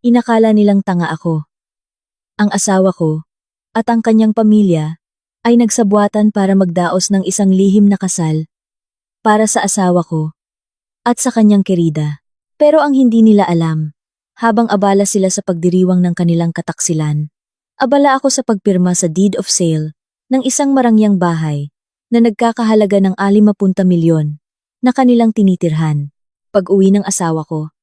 Inakala nilang tanga ako. Ang asawa ko, at ang kanyang pamilya, ay nagsabuatan para magdaos ng isang lihim na kasal, para sa asawa ko, at sa kanyang kerida. Pero ang hindi nila alam, habang abala sila sa pagdiriwang ng kanilang kataksilan, abala ako sa pagpirma sa deed of sale ng isang marangyang bahay na nagkakahalaga ng 60 milyon na kanilang tinitirhan. Pag-uwi ng asawa ko,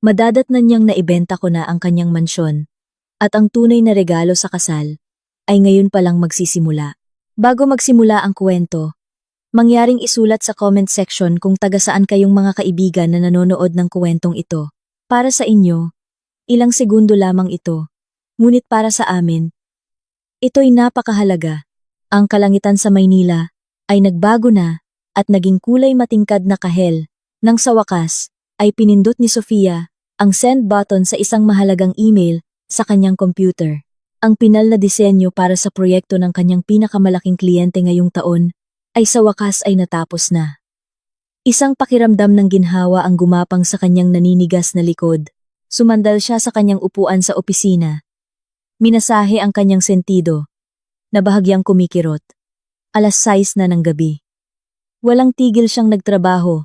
madadatnan niyang naibenta ko na ang kanyang mansyon at ang tunay na regalo sa kasal ay ngayon palang magsisimula. Bago magsimula ang kwento, mangyaring isulat sa comment section kung taga saan kayong mga kaibigan na nanonood ng kwentong ito. Para sa inyo, ilang segundo lamang ito. Ngunit para sa amin, ito'y napakahalaga. Ang kalangitan sa Maynila ay nagbago na at naging kulay matingkad na kahel nang sa wakas ay pinindot ni Sofia ang send button sa isang mahalagang email sa kanyang computer. Ang pinal na disenyo para sa proyekto ng kanyang pinakamalaking kliyente ngayong taon ay sa wakas ay natapos na. Isang pakiramdam ng ginhawa ang gumapang sa kanyang naninigas na likod. Sumandal siya sa kanyang upuan sa opisina. Minasahe ang kanyang sentido, na bahagyang kumikirot. 6:00 na ng gabi. Walang tigil siyang nagtrabaho,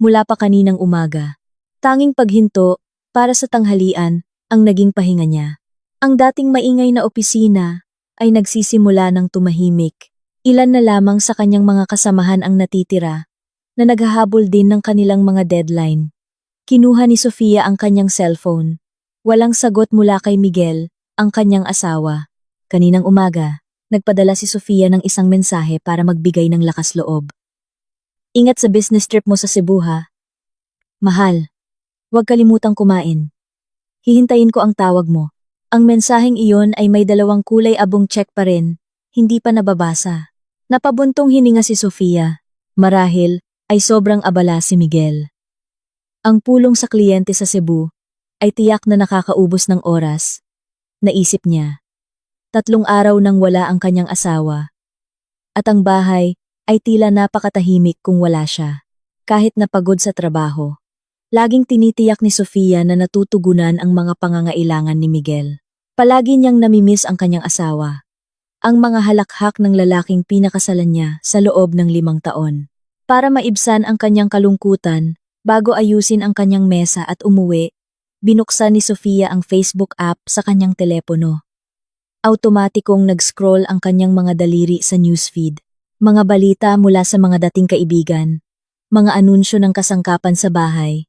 mula pa kaninang umaga. Tanging paghinto, para sa tanghalian, ang naging pahinga niya. Ang dating maingay na opisina, ay nagsisimula ng tumahimik. Ilan na lamang sa kanyang mga kasamahan ang natitira, na naghahabol din ng kanilang mga deadline. Kinuha ni Sofia ang kanyang cellphone. Walang sagot mula kay Miguel, ang kanyang asawa. Kaninang umaga, nagpadala si Sofia ng isang mensahe para magbigay ng lakas loob. Ingat sa business trip mo sa Cebu ha. Mahal, huwag kalimutang kumain. Hihintayin ko ang tawag mo. Ang mensaheng iyon ay may 2 kulay abong check pa rin, hindi pa nababasa. Napabuntong hininga si Sofia. Marahil ay sobrang abala si Miguel. Ang pulong sa kliyente sa Cebu ay tiyak na nakakaubos ng oras. Naisip niya. 3 araw nang wala ang kanyang asawa. At ang bahay ay tila napakatahimik kung wala siya. Kahit napagod sa trabaho, laging tinitiyak ni Sofia na natutugunan ang mga pangangailangan ni Miguel. Palagi niyang namimiss ang kanyang asawa. Ang mga halakhak ng lalaking pinakasalan niya sa loob ng 5 taon. Para maibsan ang kanyang kalungkutan, bago ayusin ang kanyang mesa at umuwi, binuksan ni Sofia ang Facebook app sa kanyang telepono. Automatikong nag-scroll ang kanyang mga daliri sa newsfeed. Mga balita mula sa mga dating kaibigan, mga anunsyo ng kasangkapan sa bahay,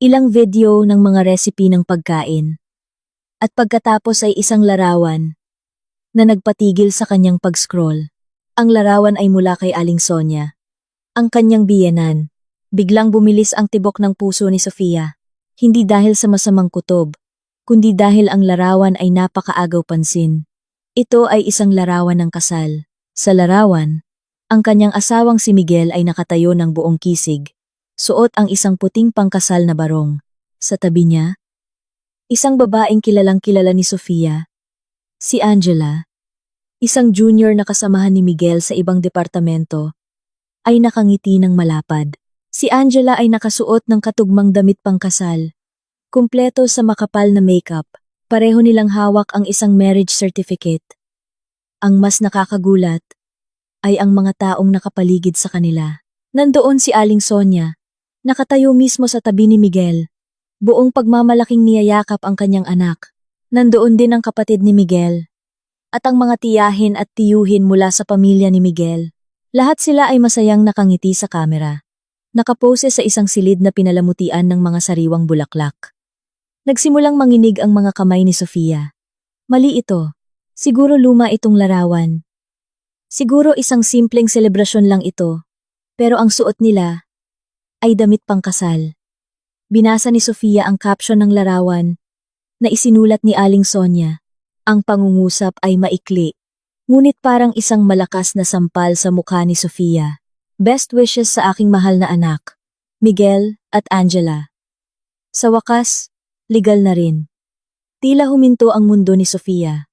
ilang video ng mga recipe ng pagkain, at pagkatapos ay isang larawan na nagpatigil sa kanyang pag-scroll. Ang larawan ay mula kay Aling Sonia, ang kanyang biyenan. Biglang bumilis ang tibok ng puso ni Sofia, hindi dahil sa masamang kutob, kundi dahil ang larawan ay napakaagaw pansin. Ito ay isang larawan ng kasal. Sa larawan, ang kanyang asawang si Miguel ay nakatayo ng buong kisig, suot ang isang puting pangkasal na barong. Sa tabi niya, isang babaeng kilalang kilala ni Sofia, si Angela, isang junior na kasamahan ni Miguel sa ibang departamento, ay nakangiti ng malapad. Si Angela ay nakasuot ng katugmang damit pangkasal, kumpleto sa makapal na makeup. Pareho nilang hawak ang isang marriage certificate. Ang mas nakakagulat ay ang mga taong nakapaligid sa kanila. Nandoon si Aling Sonia, nakatayo mismo sa tabi ni Miguel. Buong pagmamalaking niyayakap ang kanyang anak. Nandoon din ang kapatid ni Miguel. At ang mga tiyahin at tiyuhin mula sa pamilya ni Miguel. Lahat sila ay masayang nakangiti sa kamera. Nakapose sa isang silid na pinalamutian ng mga sariwang bulaklak. Nagsimulang manginig ang mga kamay ni Sofia. Mali ito. Siguro luma itong larawan. Siguro isang simpleng selebrasyon lang ito. Pero ang suot nila ay damit pangkasal. Binasa ni Sofia ang caption ng larawan na isinulat ni Aling Sonia. Ang pangungusap ay maikli, ngunit parang isang malakas na sampal sa mukha ni Sofia. Best wishes sa aking mahal na anak, Miguel at Angela. Sa wakas, legal na rin. Tila huminto ang mundo ni Sofia.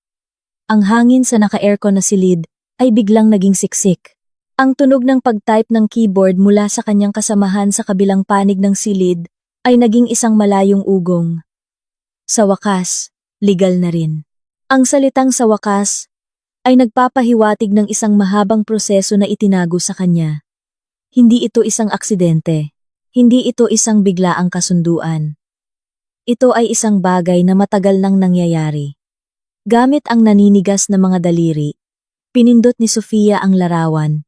Ang hangin sa naka-aircon na silid ay biglang naging siksik. Ang tunog ng pag-type ng keyboard mula sa kanyang kasamahan sa kabilang panig ng silid ay naging isang malayong ugong. Sa wakas, legal na rin. Ang salitang sa wakas ay nagpapahiwatig ng isang mahabang proseso na itinago sa kanya. Hindi ito isang aksidente. Hindi ito isang biglaang kasunduan. Ito ay isang bagay na matagal nang nangyayari. Gamit ang naninigas na mga daliri, pinindot ni Sofia ang larawan.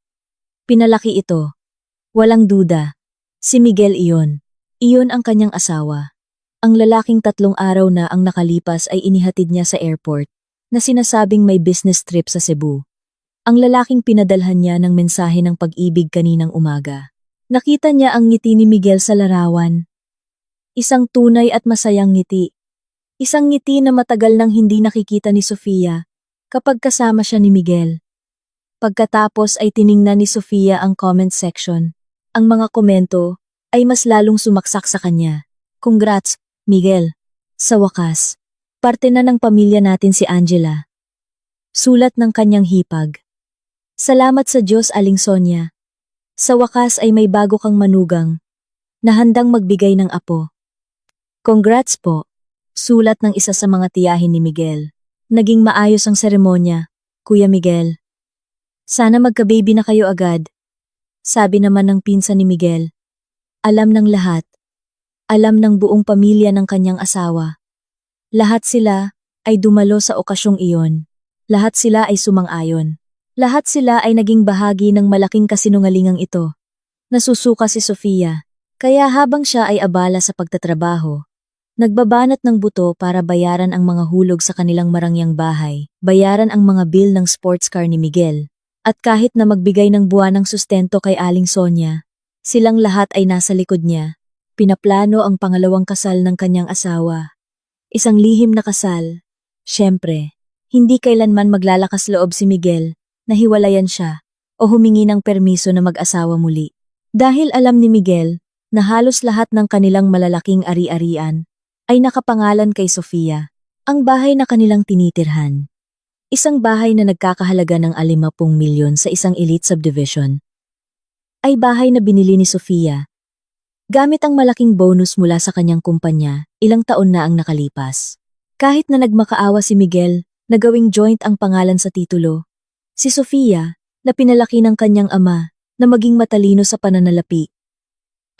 Pinalaki ito. Walang duda. Si Miguel iyon. Iyon ang kanyang asawa. Ang lalaking 3 araw na ang nakalipas ay inihatid niya sa airport, na sinasabing may business trip sa Cebu. Ang lalaking pinadalhan niya ng mensahe ng pag-ibig kaninang umaga. Nakita niya ang ngiti ni Miguel sa larawan. Isang tunay at masayang ngiti. Isang ngiti na matagal nang hindi nakikita ni Sofia kapag kasama siya ni Miguel. Pagkatapos ay tiningnan ni Sofia ang comment section. Ang mga komento ay mas lalong sumaksak sa kanya. Congrats, Miguel. Sa wakas, parte na ng pamilya natin si Angela. Sulat ng kanyang hipag. Salamat sa Diyos, Aling Sonia. Sa wakas ay may bago kang manugang na handang magbigay ng apo. Congrats po. Sulat ng isa sa mga tiyahin ni Miguel. Naging maayos ang seremonya, Kuya Miguel. Sana magka-baby na kayo agad. Sabi naman ng pinsan ni Miguel. Alam ng lahat. Alam ng buong pamilya ng kanyang asawa. Lahat sila ay dumalo sa okasyong iyon. Lahat sila ay sumang-ayon. Lahat sila ay naging bahagi ng malaking kasinungalingang ito. Nasusuka si Sofia, kaya habang siya ay abala sa pagtatrabaho, nagbabanat ng buto para bayaran ang mga hulog sa kanilang marangyang bahay, bayaran ang mga bill ng sports car ni Miguel, at kahit na magbigay ng buwanang sustento kay Aling Sonia, silang lahat ay nasa likod niya. Pinaplano ang pangalawang kasal ng kanyang asawa. Isang lihim na kasal. Siyempre, hindi kailanman maglalakas loob si Miguel na hiwalayan siya o humingi ng permiso na mag-asawa muli. Dahil alam ni Miguel na halos lahat ng kanilang malalaking ari-arian ay nakapangalan kay Sofia, ang bahay na kanilang tinitirhan. Isang bahay na nagkakahalaga ng 50 milyon sa isang elite subdivision. Ay bahay na binili ni Sofia gamit ang malaking bonus mula sa kanyang kumpanya, ilang taon na ang nakalipas. Kahit na nagmakaawa si Miguel na gawing joint ang pangalan sa titulo, si Sofia, na pinalaki ng kanyang ama na maging matalino sa pananalapi,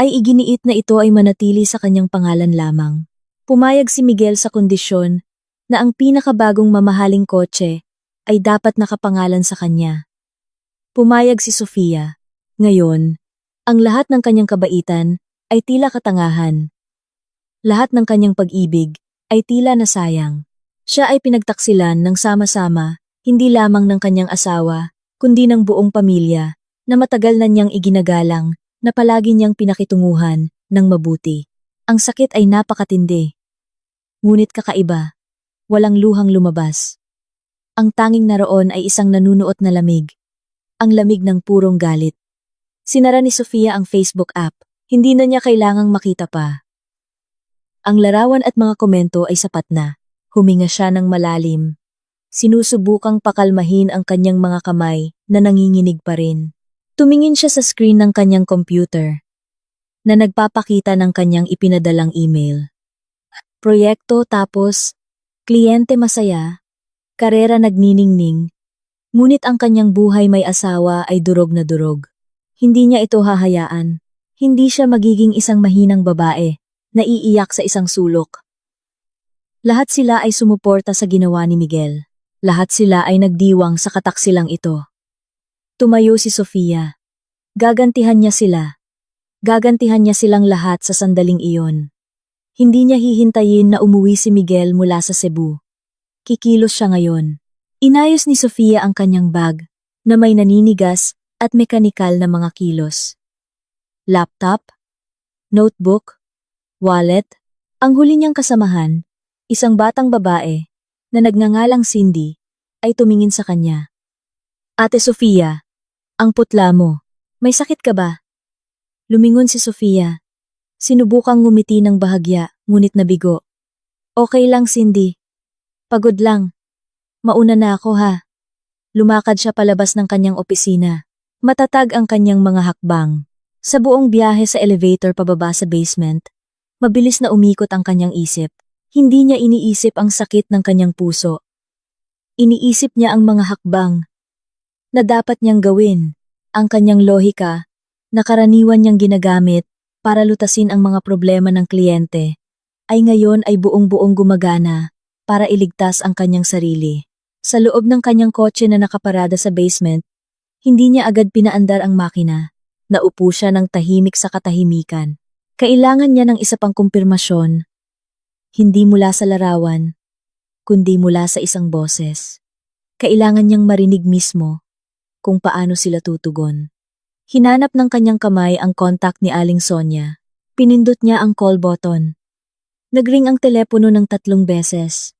ay iginiit na ito ay manatili sa kanyang pangalan lamang. Pumayag si Miguel sa kondisyon na ang pinakabagong mamahaling kotse ay dapat nakapangalan sa kanya. Pumayag si Sofia. Ngayon, ang lahat ng kanyang kabaitan ay tila katangahan. Lahat ng kanyang pag-ibig ay tila nasayang. Siya ay pinagtaksilan ng sama-sama, hindi lamang ng kanyang asawa, kundi ng buong pamilya, na matagal na niyang iginagalang, na palagi niyang pinakitunguhan ng mabuti. Ang sakit ay napakatindi. Ngunit kakaiba, walang luhang lumabas. Ang tanging naroon ay isang nanunuot na lamig. Ang lamig ng purong galit. Sinara ni Sofia ang Facebook app. Hindi na niya kailangang makita pa. Ang larawan at mga komento ay sapat na. Huminga siya ng malalim. Sinusubukang pakalmahin ang kanyang mga kamay na nanginginig pa rin. Tumingin siya sa screen ng kanyang computer na nagpapakita ng kanyang ipinadalang email. Proyekto tapos, kliyente masaya, karera nagniningning, ngunit ang kanyang buhay may asawa ay durog na durog. Hindi niya ito hahayaan. Hindi siya magiging isang mahinang babae na iiyak sa isang sulok. Lahat sila ay sumuporta sa ginawa ni Miguel. Lahat sila ay nagdiwang sa kataksilang ito. Tumayo si Sofia. Gagantihan niya sila. Gagantihan niya silang lahat sa sandaling iyon. Hindi niya hihintayin na umuwi si Miguel mula sa Cebu. Kikilos siya ngayon. Inayos ni Sofia ang kanyang bag na may naninigas at mekanikal na mga kilos. Laptop, notebook, wallet, ang huli niyang kasamahan, isang batang babae na nagngangalang Cindy, ay tumingin sa kanya. Ate Sofia, ang putla mo, may sakit ka ba? Lumingon si Sofia. Sinubukang ngumiti ng bahagya, ngunit nabigo. Okay lang, Cindy. Pagod lang. Mauna na ako ha. Lumakad siya palabas ng kanyang opisina. Matatag ang kanyang mga hakbang. Sa buong biyahe sa elevator pababa sa basement, mabilis na umikot ang kanyang isip. Hindi niya iniisip ang sakit ng kanyang puso. Iniisip niya ang mga hakbang na dapat niyang gawin, ang kanyang lohika na karaniwan niyang ginagamit para lutasin ang mga problema ng kliyente, ay ngayon ay buong-buong gumagana para iligtas ang kanyang sarili. Sa loob ng kanyang kotse na nakaparada sa basement, hindi niya agad pinaandar ang makina. Naupo siya ng tahimik sa katahimikan. Kailangan niya ng isa pang kumpirmasyon, hindi mula sa larawan, kundi mula sa isang boses. Kailangan niyang marinig mismo kung paano sila tutugon. Hinanap ng kanyang kamay ang contact ni Aling Sonia. Pinindot niya ang call button. Nagring ang telepono ng 3 beses.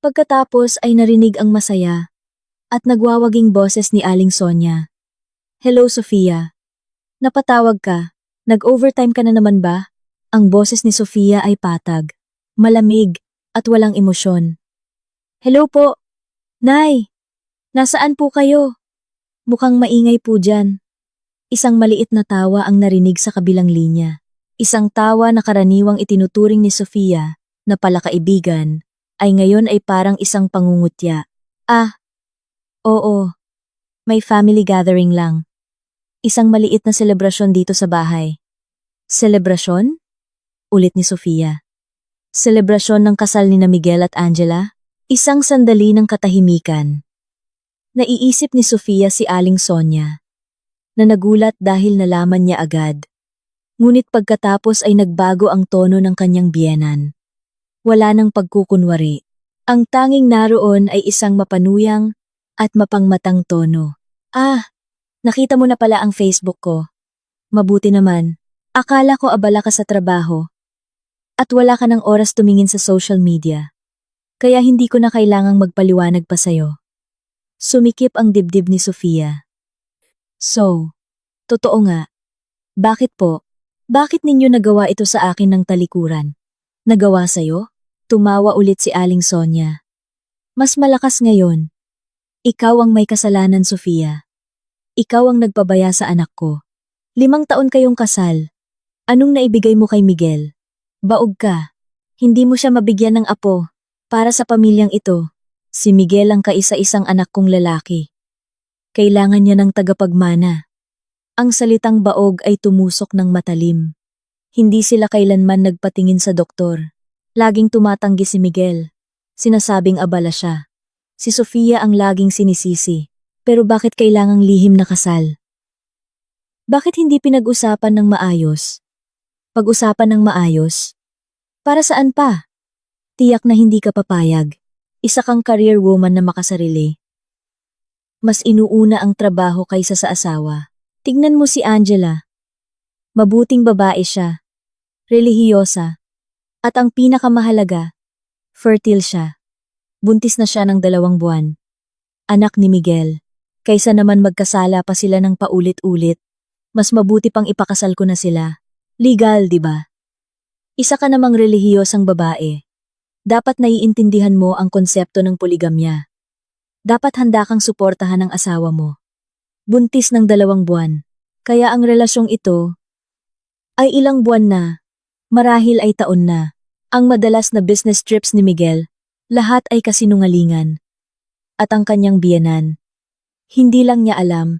Pagkatapos ay narinig ang masaya at nagwawaging boses ni Aling Sonia. Hello, Sofia. Napatawag ka. Nag-overtime ka na naman ba? Ang boses ni Sofia ay patag, malamig, at walang emosyon. Hello po. Nay, nasaan po kayo? Mukhang maingay po dyan. Isang maliit na tawa ang narinig sa kabilang linya. Isang tawa na karaniwang itinuturing ni Sofia na palakaibigan ay ngayon ay parang isang pangungutya. Ah, oo. May family gathering lang. Isang maliit na selebrasyon dito sa bahay. Selebrasyon? Ulit ni Sofia. Selebrasyon ng kasal ni na Miguel at Angela? Isang sandali ng katahimikan. Naiisip ni Sofia si Aling Sonia, na nagulat dahil nalaman niya agad. Ngunit pagkatapos ay nagbago ang tono ng kanyang biyenan. Wala nang pagkukunwari. Ang tanging naroon ay isang mapanuyang at mapangmatang tono. Ah, nakita mo na pala ang Facebook ko. Mabuti naman. Akala ko abala ka sa trabaho. At wala ka ng oras tumingin sa social media. Kaya hindi ko na kailangang magpaliwanag pa sa'yo. Sumikip ang dibdib ni Sofia. So, totoo nga. Bakit po? Bakit ninyo nagawa ito sa akin ng talikuran? Nagawa sa'yo? Tumawa ulit si Aling Sonia. Mas malakas ngayon. Ikaw ang may kasalanan, Sofia. Ikaw ang nagpabaya sa anak ko. 5 taon kayong kasal. Anong naibigay mo kay Miguel? Baog ka. Hindi mo siya mabigyan ng apo. Para sa pamilyang ito, si Miguel ang kaisa-isang anak kong lalaki. Kailangan niya ng tagapagmana. Ang salitang baog ay tumusok ng matalim. Hindi sila kailanman nagpatingin sa doktor. Laging tumatanggi si Miguel. Sinasabing abala siya. Si Sofia ang laging sinisisi. Pero bakit kailangang lihim na kasal? Bakit hindi pinag-usapan ng maayos? Pag-usapan ng maayos? Para saan pa? Tiyak na hindi ka papayag. Isa kang career woman na makasarili. Mas inuuna ang trabaho kaysa sa asawa. Tignan mo si Angela. Mabuting babae siya. Relihiyosa. At ang pinakamahalaga, fertile siya. Buntis na siya ng 2 buwan. Anak ni Miguel. Kaysa naman magkasala pa sila ng paulit-ulit, mas mabuti pang ipakasal ko na sila. Legal, di ba? Isa ka namang relihiyosang babae. Dapat naiintindihan mo ang konsepto ng poligamya. Dapat handa kang suportahan ang asawa mo. Buntis ng 2 buwan. Kaya ang relasyong ito ay ilang buwan na, marahil ay taon na. Ang madalas na business trips ni Miguel, lahat ay kasinungalingan. At ang kanyang biyenan, hindi lang niya alam.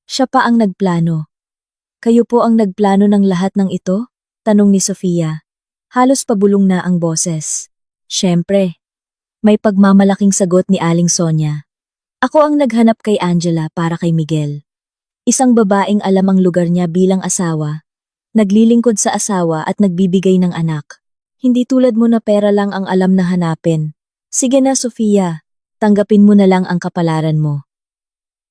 Siya pa ang nagplano. Kayo po ang nagplano ng lahat ng ito? Tanong ni Sofia. Halos pabulong na ang boses. Siyempre, may pagmamalaking sagot ni Aling Sonia. Ako ang naghanap kay Angela para kay Miguel. Isang babaeng alam ang lugar niya bilang asawa, naglilingkod sa asawa at nagbibigay ng anak. Hindi tulad mo na pera lang ang alam na hanapin. Sige na, Sofia, tanggapin mo na lang ang kapalaran mo.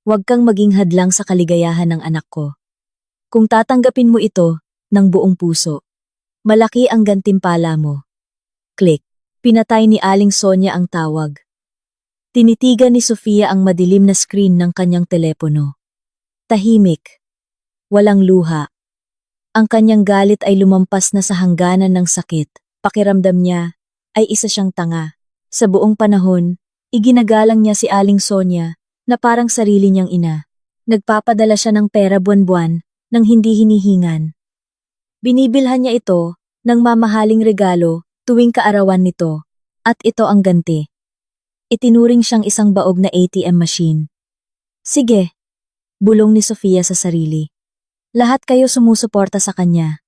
Huwag kang maging hadlang sa kaligayahan ng anak ko. Kung tatanggapin mo ito ng buong puso, malaki ang gantimpala mo. Click. Pinatay ni Aling Sonia ang tawag. Tinitigan ni Sofia ang madilim na screen ng kanyang telepono. Tahimik. Walang luha. Ang kanyang galit ay lumampas na sa hangganan ng sakit. Pakiramdam niya ay isa siyang tanga. Sa buong panahon, iginagalang niya si Aling Sonia na parang sarili niyang ina. Nagpapadala siya ng pera buwan-buwan nang hindi hinihingan. Binibilhan niya ito ng mamahaling regalo tuwing kaarawan nito, at ito ang ganti. Itinuring siyang isang baog na ATM machine. Sige, bulong ni Sofia sa sarili. Lahat kayo sumusuporta sa kanya.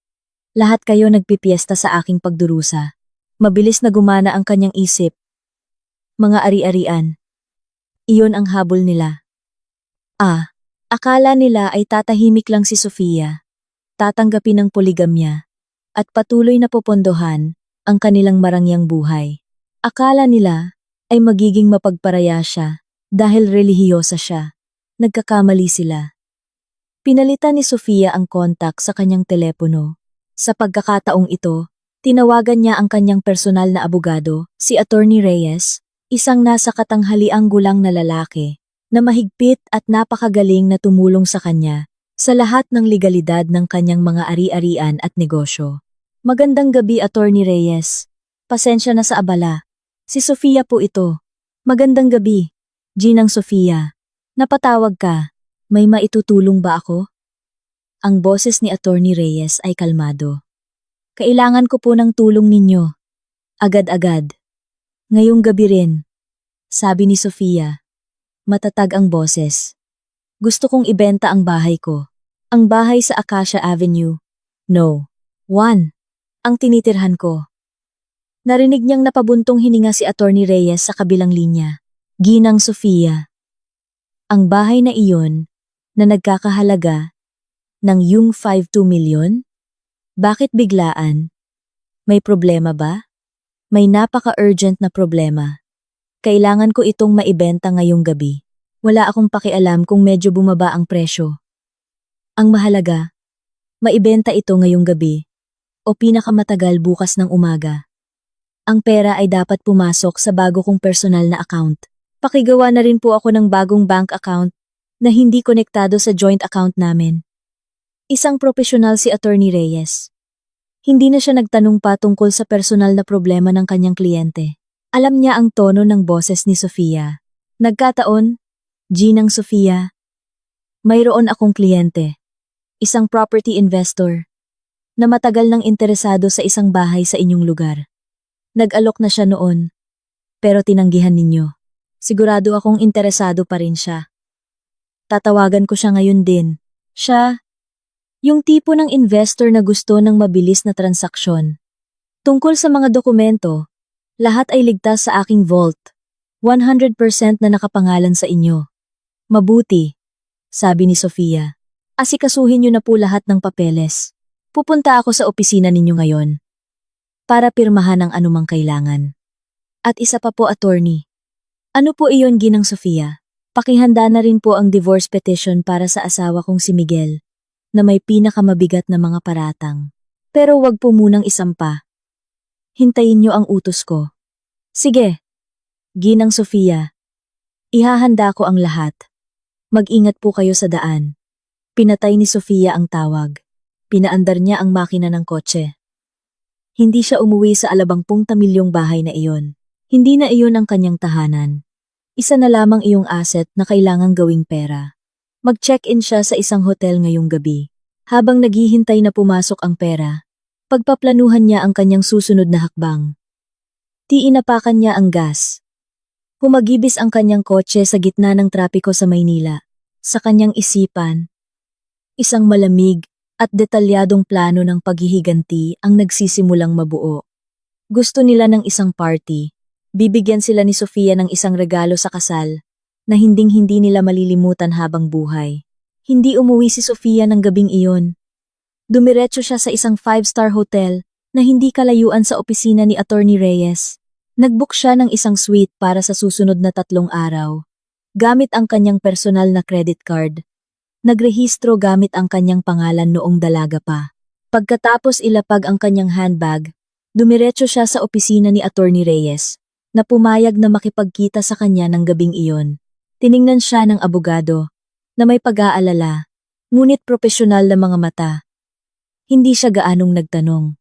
Lahat kayo nagpipiesta sa aking pagdurusa. Mabilis na gumana ang kanyang isip. Mga ari-arian. Iyon ang habol nila. Akala nila ay tatahimik lang si Sofia, tatanggapin ng poligamya, at patuloy na popondohan ang kanilang marangyang buhay. Akala nila ay magiging mapagparaya siya dahil relihiyosa siya. Nagkakamali sila. Pinalitan ni Sofia ang kontak sa kanyang telepono. Sa pagkakataong ito, tinawagan niya ang kanyang personal na abogado, si Attorney Reyes, isang nasa katanghaliang gulang na lalaki, na mahigpit at napakagaling na tumulong sa kanya sa lahat ng legalidad ng kanyang mga ari-arian at negosyo. Magandang gabi, Attorney Reyes. Pasensya na sa abala. Si Sofia po ito. Magandang gabi. Ginang Sofia. Napatawag ka. May maitutulong ba ako? Ang boses ni Attorney Reyes ay kalmado. Kailangan ko po ng tulong ninyo. Agad-agad. Ngayong gabi rin. Sabi ni Sofia. Matatag ang boses. Gusto kong ibenta ang bahay ko. Ang bahay sa Acacia Avenue. No. 1. Ang tinitirhan ko. Narinig niyang napabuntong hininga si Attorney Reyes sa kabilang linya. Ginang Sofia. Ang bahay na iyon, na nagkakahalaga ng yung 5-2 milyon? Bakit biglaan? May problema ba? May napaka-urgent na problema. Kailangan ko itong maibenta ngayong gabi. Wala akong pakialam kung medyo bumaba ang presyo. Ang mahalaga, maibenta ito ngayong gabi o pinakamatagal bukas ng umaga. Ang pera ay dapat pumasok sa bago kong personal na account. Pakigawa na rin po ako ng bagong bank account na hindi konektado sa joint account namin. Isang profesional si Attorney Reyes. Hindi na siya nagtanong pa tungkol sa personal na problema ng kanyang kliyente. Alam niya ang tono ng boses ni Sofia. Nagkataon, Ginang Sofia. Mayroon akong kliyente. Isang property investor na matagal nang interesado sa isang bahay sa inyong lugar. Nag-alok na siya noon, pero tinanggihan ninyo. Sigurado akong interesado pa rin siya. Tatawagan ko siya ngayon din. Siya, yung tipo ng investor na gusto ng mabilis na transaksyon. Tungkol sa mga dokumento, lahat ay ligtas sa aking vault. 100% na nakapangalan sa inyo. Mabuti, sabi ni Sofia. Asikasuhin niyo na po lahat ng papeles. Pupunta ako sa opisina ninyo ngayon para pirmahan ang anumang kailangan. At isa pa po, attorney. Ano po iyon, Ginang Sofia? Pakihanda na rin po ang divorce petition para sa asawa kong si Miguel, na may pinakamabigat na mga paratang. Pero wag po munang isampa. Hintayin niyo ang utos ko. Sige, Ginang Sofia. Ihahanda ko ang lahat. Mag-ingat po kayo sa daan. Pinatay ni Sofia ang tawag. Pinaandar niya ang makina ng kotse. Hindi siya umuwi sa alabangpung tamilyong bahay na iyon. Hindi na iyon ang kanyang tahanan. Isa na lamang iyong asset na kailangang gawing pera. Mag-check-in siya sa isang hotel ngayong gabi. Habang naghihintay na pumasok ang pera, pagpaplanuhan niya ang kanyang susunod na hakbang. Inapakan niya ang gas. Humagibis ang kanyang kotse sa gitna ng trapiko sa Maynila. Sa kanyang isipan, isang malamig at detalyadong plano ng paghihiganti ang nagsisimulang mabuo. Gusto nila ng isang party. Bibigyan sila ni Sofia ng isang regalo sa kasal na hinding-hindi nila malilimutan habang buhay. Hindi umuwi si Sofia ng gabing iyon. Dumiretso siya sa isang 5-star hotel na hindi kalayuan sa opisina ni Attorney Reyes. Nag-book siya ng isang suite para sa susunod na 3 araw. Gamit ang kanyang personal na credit card. Nagrehistro gamit ang kanyang pangalan noong dalaga pa. Pagkatapos ilapag ang kanyang handbag, dumiretso siya sa opisina ni Attorney Reyes, na pumayag na makipagkita sa kanya ng gabing iyon. Tiningnan siya ng abogado, na may pag-aalala, ngunit propesyonal na mga mata. Hindi siya gaanong nagtanong.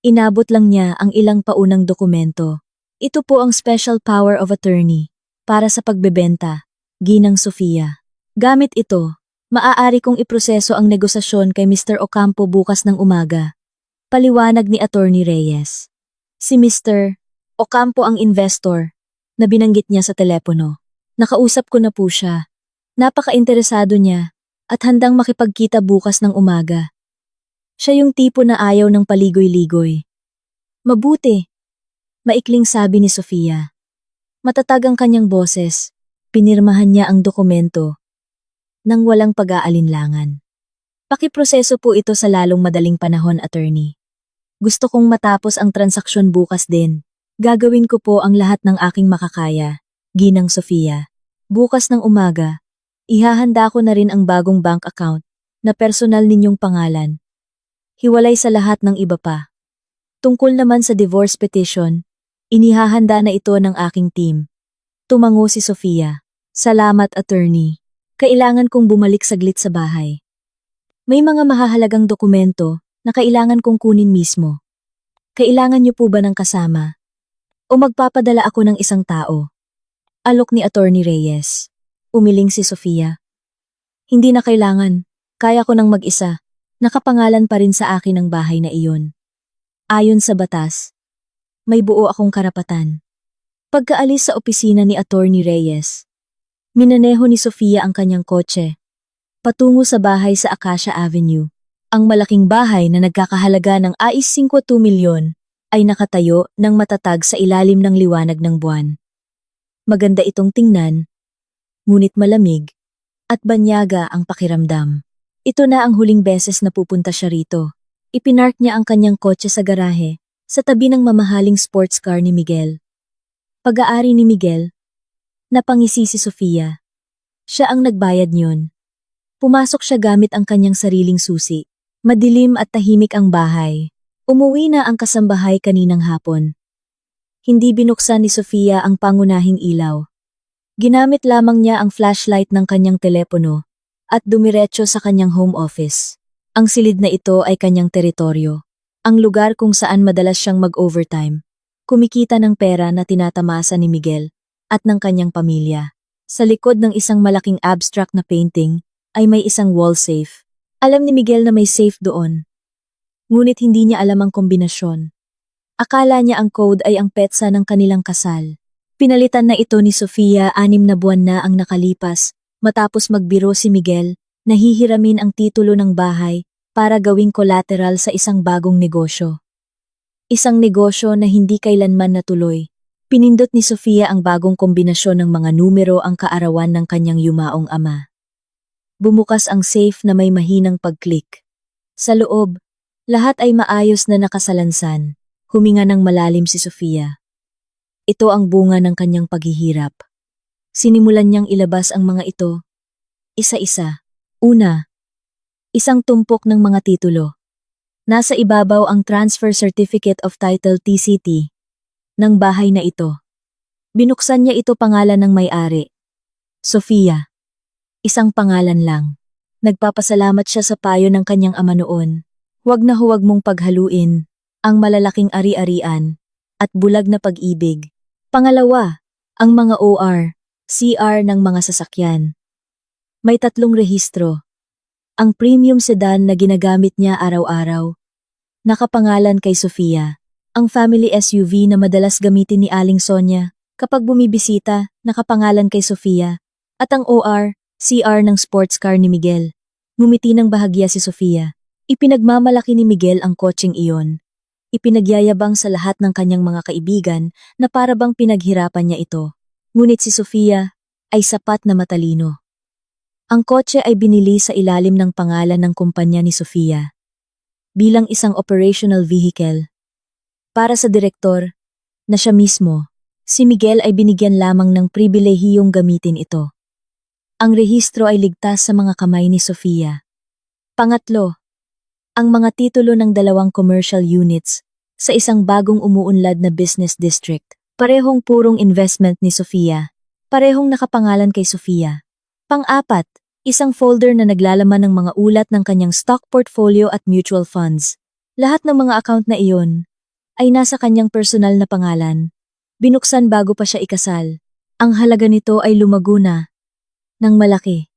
Inabot lang niya ang ilang paunang dokumento. Ito po ang special power of attorney, para sa pagbebenta, Ginang Sofia. Gamit ito, maaari kong iproseso ang negosasyon kay Mr. Ocampo bukas ng umaga. Paliwanag ni Attorney Reyes. Si Mr. Ocampo ang investor na binanggit niya sa telepono. Nakausap ko na po siya. Napaka-interesado niya at handang makipagkita bukas ng umaga. Siya yung tipo na ayaw ng paligoy-ligoy. Mabuti. Maikling sabi ni Sofia. Matatag ang kanyang boses. Pinirmahan niya ang dokumento nang walang pag-aalinlangan. Pakiproseso po ito sa lalong madaling panahon, attorney. Gusto kong matapos ang transaksyon bukas din. Gagawin ko po ang lahat ng aking makakaya, ginang Sofia. Bukas ng umaga, ihahanda ko na rin ang bagong bank account na personal ninyong pangalan. Hiwalay sa lahat ng iba pa. Tungkol naman sa divorce petition, inihahanda na ito ng aking team. Tumango si Sofia. Salamat, attorney. Kailangan kong bumalik saglit sa bahay. May mga mahahalagang dokumento na kailangan kong kunin mismo. Kailangan niyo po ba ng kasama? O magpapadala ako ng isang tao? Alok ni Attorney Reyes. Umiling si Sofia. Hindi na kailangan. Kaya ko nang mag-isa. Nakapangalan pa rin sa akin ang bahay na iyon. Ayon sa batas, may buo akong karapatan. Pagkaalis sa opisina ni Attorney Reyes, minaneho ni Sofia ang kanyang kotse patungo sa bahay sa Acacia Avenue. Ang malaking bahay na nagkakahalaga ng ₱52 milyon ay nakatayo ng matatag sa ilalim ng liwanag ng buwan. Maganda itong tingnan, ngunit malamig at banyaga ang pakiramdam. Ito na ang huling beses na pupunta siya rito. Ipinark niya ang kanyang kotse sa garahe sa tabi ng mamahaling sports car ni Miguel. Pag-aari ni Miguel, napangisi si Sofia. Siya ang nagbayad niyon. Pumasok siya gamit ang kanyang sariling susi. Madilim at tahimik ang bahay. Umuwi na ang kasambahay kaninang hapon. Hindi binuksan ni Sofia ang pangunahing ilaw. Ginamit lamang niya ang flashlight ng kanyang telepono at dumiretso sa kanyang home office. Ang silid na ito ay kanyang teritoryo. Ang lugar kung saan madalas siyang mag-overtime. Kumikita ng pera na tinatamasa ni Miguel at ng kanyang pamilya. Sa likod ng isang malaking abstract na painting ay may isang wall safe. Alam ni Miguel na may safe doon. Ngunit hindi niya alam ang kombinasyon. Akala niya ang code ay ang petsa ng kanilang kasal. Pinalitan na ito ni Sofia 6 na buwan na ang nakalipas matapos magbiro si Miguel na hihiramin ang titulo ng bahay para gawing collateral sa isang bagong negosyo. Isang negosyo na hindi kailanman natuloy. Pinindot ni Sofia ang bagong kombinasyon ng mga numero ang kaarawan ng kanyang yumaong ama. Bumukas ang safe na may mahinang pag-click. Sa loob, lahat ay maayos na nakasalansan. Huminga ng malalim si Sofia. Ito ang bunga ng kanyang paghihirap. Sinimulan niyang ilabas ang mga ito, isa-isa. Una, isang tumpok ng mga titulo. Nasa ibabaw ang Transfer Certificate of Title TCT ng bahay na ito. Binuksan niya ito pangalan ng may-ari. Sofia. Isang pangalan lang. Nagpapasalamat siya sa payo ng kanyang ama noon. Huwag na huwag mong paghaluin ang malalaking ari-arian at bulag na pag-ibig. Pangalawa, ang mga OR, CR ng mga sasakyan. May 3 rehistro. Ang premium sedan na ginagamit niya araw-araw. Nakapangalan kay Sofia. Ang family SUV na madalas gamitin ni Aling Sonia kapag bumibisita, nakapangalan kay Sofia. At ang OR, CR ng sports car ni Miguel. Ngumiti ng bahagya si Sofia. Ipinagmamalaki ni Miguel ang kotseng iyon. Ipinagyayabang sa lahat ng kanyang mga kaibigan na parabang pinaghirapan niya ito. Ngunit si Sofia ay sapat na matalino. Ang kotse ay binili sa ilalim ng pangalan ng kumpanya ni Sofia. Bilang isang operational vehicle. Para sa direktor, na siya mismo, si Miguel ay binigyan lamang ng pribilehiyong gamitin ito. Ang rehistro ay ligtas sa mga kamay ni Sofia. Pangatlo, ang mga titulo ng 2 commercial units sa isang bagong umuunlad na business district. Parehong purong investment ni Sofia. Parehong nakapangalan kay Sofia. Pang-apat, isang folder na naglalaman ng mga ulat ng kanyang stock portfolio at mutual funds. Lahat ng mga account na iyon ay nasa kanyang personal na pangalan. Binuksan bago pa siya ikasal. Ang halaga nito ay lumago na ng malaki.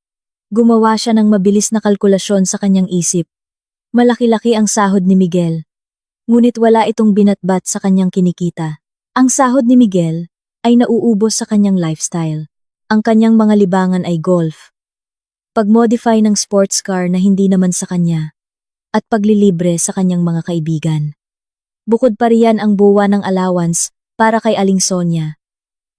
Gumawa siya ng mabilis na kalkulasyon sa kanyang isip. Malaki-laki ang sahod ni Miguel. Ngunit wala itong binatbat sa kanyang kinikita. Ang sahod ni Miguel ay nauubos sa kanyang lifestyle. Ang kanyang mga libangan ay golf, pag-modify ng sports car na hindi naman sa kanya, at paglilibre sa kanyang mga kaibigan. Bukod pa riyan ang buwa ng allowance para kay Aling Sonia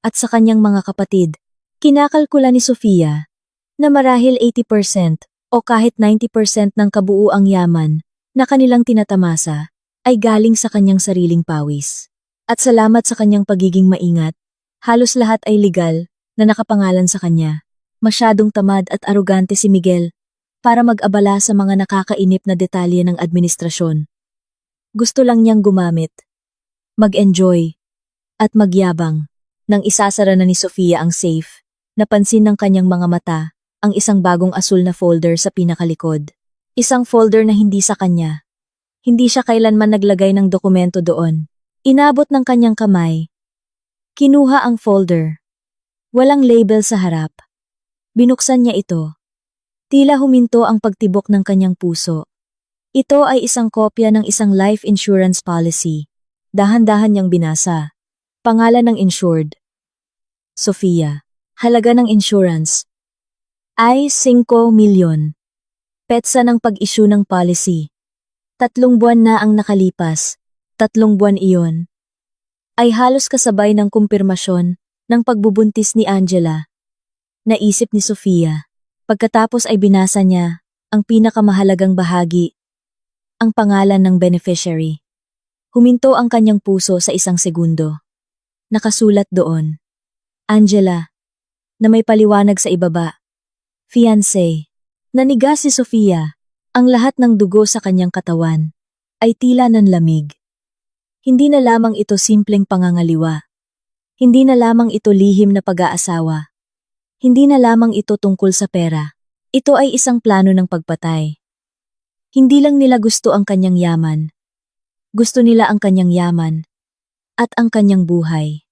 at sa kanyang mga kapatid. Kinakalkula ni Sofia na marahil 80% o kahit 90% ng kabuuang yaman na kanilang tinatamasa ay galing sa kanyang sariling pawis. At salamat sa kanyang pagiging maingat, halos lahat ay legal na nakapangalan sa kanya. Masyadong tamad at arugante si Miguel para mag-abala sa mga nakakainip na detalye ng administrasyon. Gusto lang niyang gumamit, mag-enjoy, at magyabang. Nang isasara na ni Sofia ang safe, napansin ng kanyang mga mata ang isang bagong asul na folder sa pinakalikod. Isang folder na hindi sa kanya. Hindi siya kailanman naglagay ng dokumento doon. Inabot ng kanyang kamay. Kinuha ang folder. Walang label sa harap. Binuksan niya ito. Tila huminto ang pagtibok ng kanyang puso. Ito ay isang kopya ng isang life insurance policy. Dahan-dahan niyang binasa. Pangalan ng insured. Sofia. Halaga ng insurance ay 5 milyon. Petsa ng pag-issue ng policy. 3 buwan na ang nakalipas. 3 buwan iyon ay halos kasabay ng kumpirmasyon ng pagbubuntis ni Angela. Naisip ni Sofia. Pagkatapos ay binasa niya ang pinakamahalagang bahagi, ang pangalan ng beneficiary. Huminto ang kanyang puso sa isang segundo. Nakasulat doon, Angela, na may paliwanag sa ibaba. Fiancé. Nanigas si Sofia. Ang lahat ng dugo sa kanyang katawan ay tila nanlamig. Hindi na lamang ito simpleng pangangaliwa. Hindi na lamang ito lihim na pag-aasawa. Hindi na lamang ito tungkol sa pera. Ito ay isang plano ng pagpatay. Hindi lang nila gusto ang kanyang yaman. Gusto nila ang kanyang yaman at ang kanyang buhay.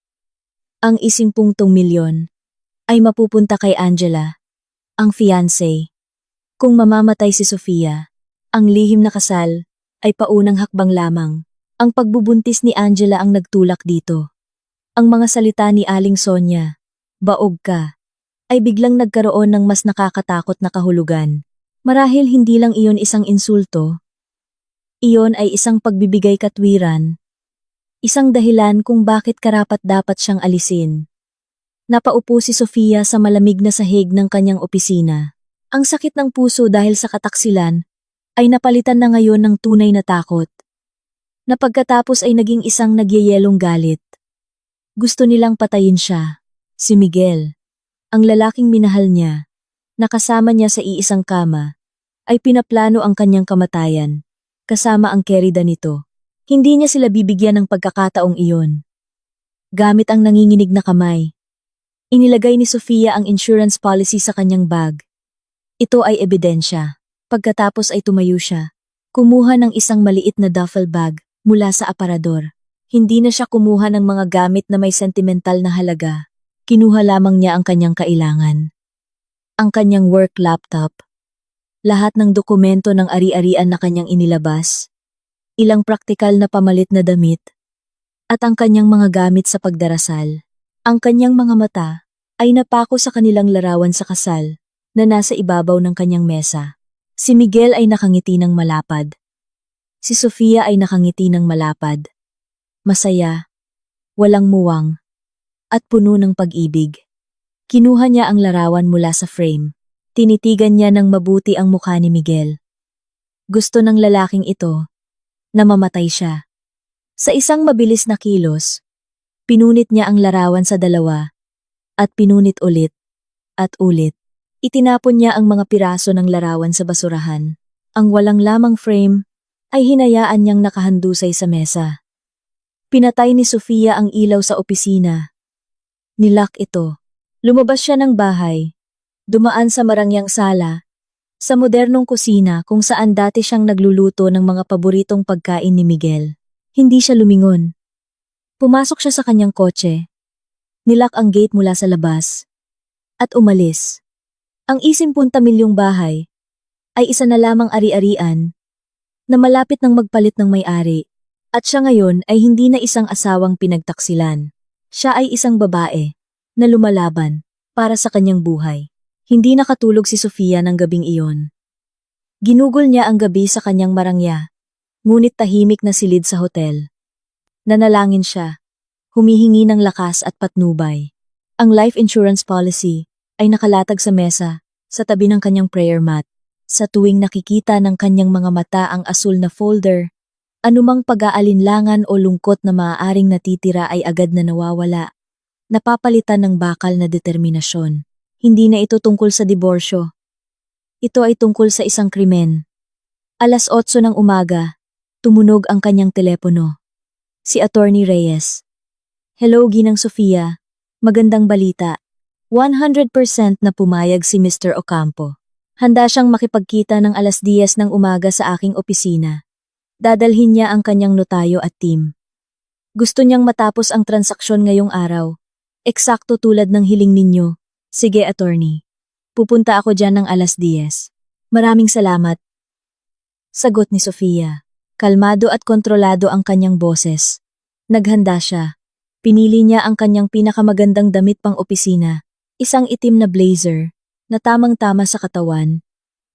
Ang 50 milyon ay mapupunta kay Angela, ang fiancé. Kung mamamatay si Sofia, ang lihim na kasal ay paunang hakbang lamang. Ang pagbubuntis ni Angela ang nagtulak dito. Ang mga salita ni Aling Sonia, baog ka, ay biglang nagkaroon ng mas nakakatakot na kahulugan. Marahil hindi lang iyon isang insulto. Iyon ay isang pagbibigay katwiran. Isang dahilan kung bakit karapat-dapat siyang alisin. Napaupo si Sofia sa malamig na sahig ng kanyang opisina. Ang sakit ng puso dahil sa kataksilan ay napalitan na ngayon ng tunay na takot. Na pagkatapos ay naging isang nagyayelong galit. Gusto nilang patayin siya, si Miguel. Ang lalaking minahal niya, nakasama niya sa iisang kama, ay pinaplano ang kanyang kamatayan, kasama ang kerida nito. Hindi niya sila bibigyan ng pagkakataong iyon. Gamit ang nanginginig na kamay, inilagay ni Sofia ang insurance policy sa kanyang bag. Ito ay ebidensya. Pagkatapos ay tumayo siya. Kumuha ng isang maliit na duffel bag mula sa aparador. Hindi na siya kumuha ng mga gamit na may sentimental na halaga. Kinuha lamang niya ang kanyang kailangan. Ang kanyang work laptop. Lahat ng dokumento ng ari-arian na kanyang inilabas. Ilang praktikal na pamalit na damit. At ang kanyang mga gamit sa pagdarasal. Ang kanyang mga mata ay napako sa kanilang larawan sa kasal na nasa ibabaw ng kanyang mesa. Si Miguel ay nakangiti ng malapad. Si Sofia ay nakangiti ng malapad. Masaya, walang muwang, at puno ng pag-ibig. Kinuha niya ang larawan mula sa frame. Tinitigan niya ng mabuti ang mukha ni Miguel. Gusto ng lalaking ito na mamatay siya. Sa isang mabilis na kilos, pinunit niya ang larawan sa dalawa at pinunit ulit at ulit. Itinapon niya ang mga piraso ng larawan sa basurahan. Ang walang lamang frame ay hinayaan niyang nakahandusay sa mesa. Pinatay ni Sofia ang ilaw sa opisina. Nilock ito. Lumabas siya ng bahay. Dumaan sa marangyang sala. Sa modernong kusina kung saan dati siyang nagluluto ng mga paboritong pagkain ni Miguel. Hindi siya lumingon. Pumasok siya sa kanyang kotse. Nilock ang gate mula sa labas. At umalis. Ang 50 milyong bahay ay isa na lamang ari-arian na malapit ng magpalit ng may-ari At siya ngayon ay hindi na isang asawang pinagtaksilan. Siya ay isang babae na lumalaban para sa kanyang buhay. Hindi nakatulog si Sofia ng gabing iyon. Ginugol niya ang gabi sa kanyang marangya, ngunit tahimik na silid sa hotel. Nanalangin siya, humihingi ng lakas at patnubay. Ang life insurance policy ay nakalatag sa mesa, sa tabi ng kanyang prayer mat. Sa tuwing nakikita ng kanyang mga mata ang asul na folder, anumang pag-aalinlangan o lungkot na maaaring natitira ay agad na nawawala. Napapalitan ng bakal na determinasyon. Hindi na ito tungkol sa diborsyo. Ito ay tungkol sa isang krimen. 8:00 ng umaga, tumunog ang kanyang telepono. Si Attorney Reyes. Hello, Ginang Sofia. Magandang balita. 100% na pumayag si Mr. Ocampo. Handa siyang makipagkita ng 10:00 ng umaga sa aking opisina. Dadalhin niya ang kanyang notaryo at team. Gusto niyang matapos ang transaksyon ngayong araw. Eksakto tulad ng hiling ninyo. Sige, attorney. Pupunta ako dyan ng 10:00. Maraming salamat. Sagot ni Sofia. Kalmado at kontrolado ang kanyang boses. Naghanda siya. Pinili niya ang kanyang pinakamagandang damit pang opisina. Isang itim na blazer, na tamang-tama sa katawan.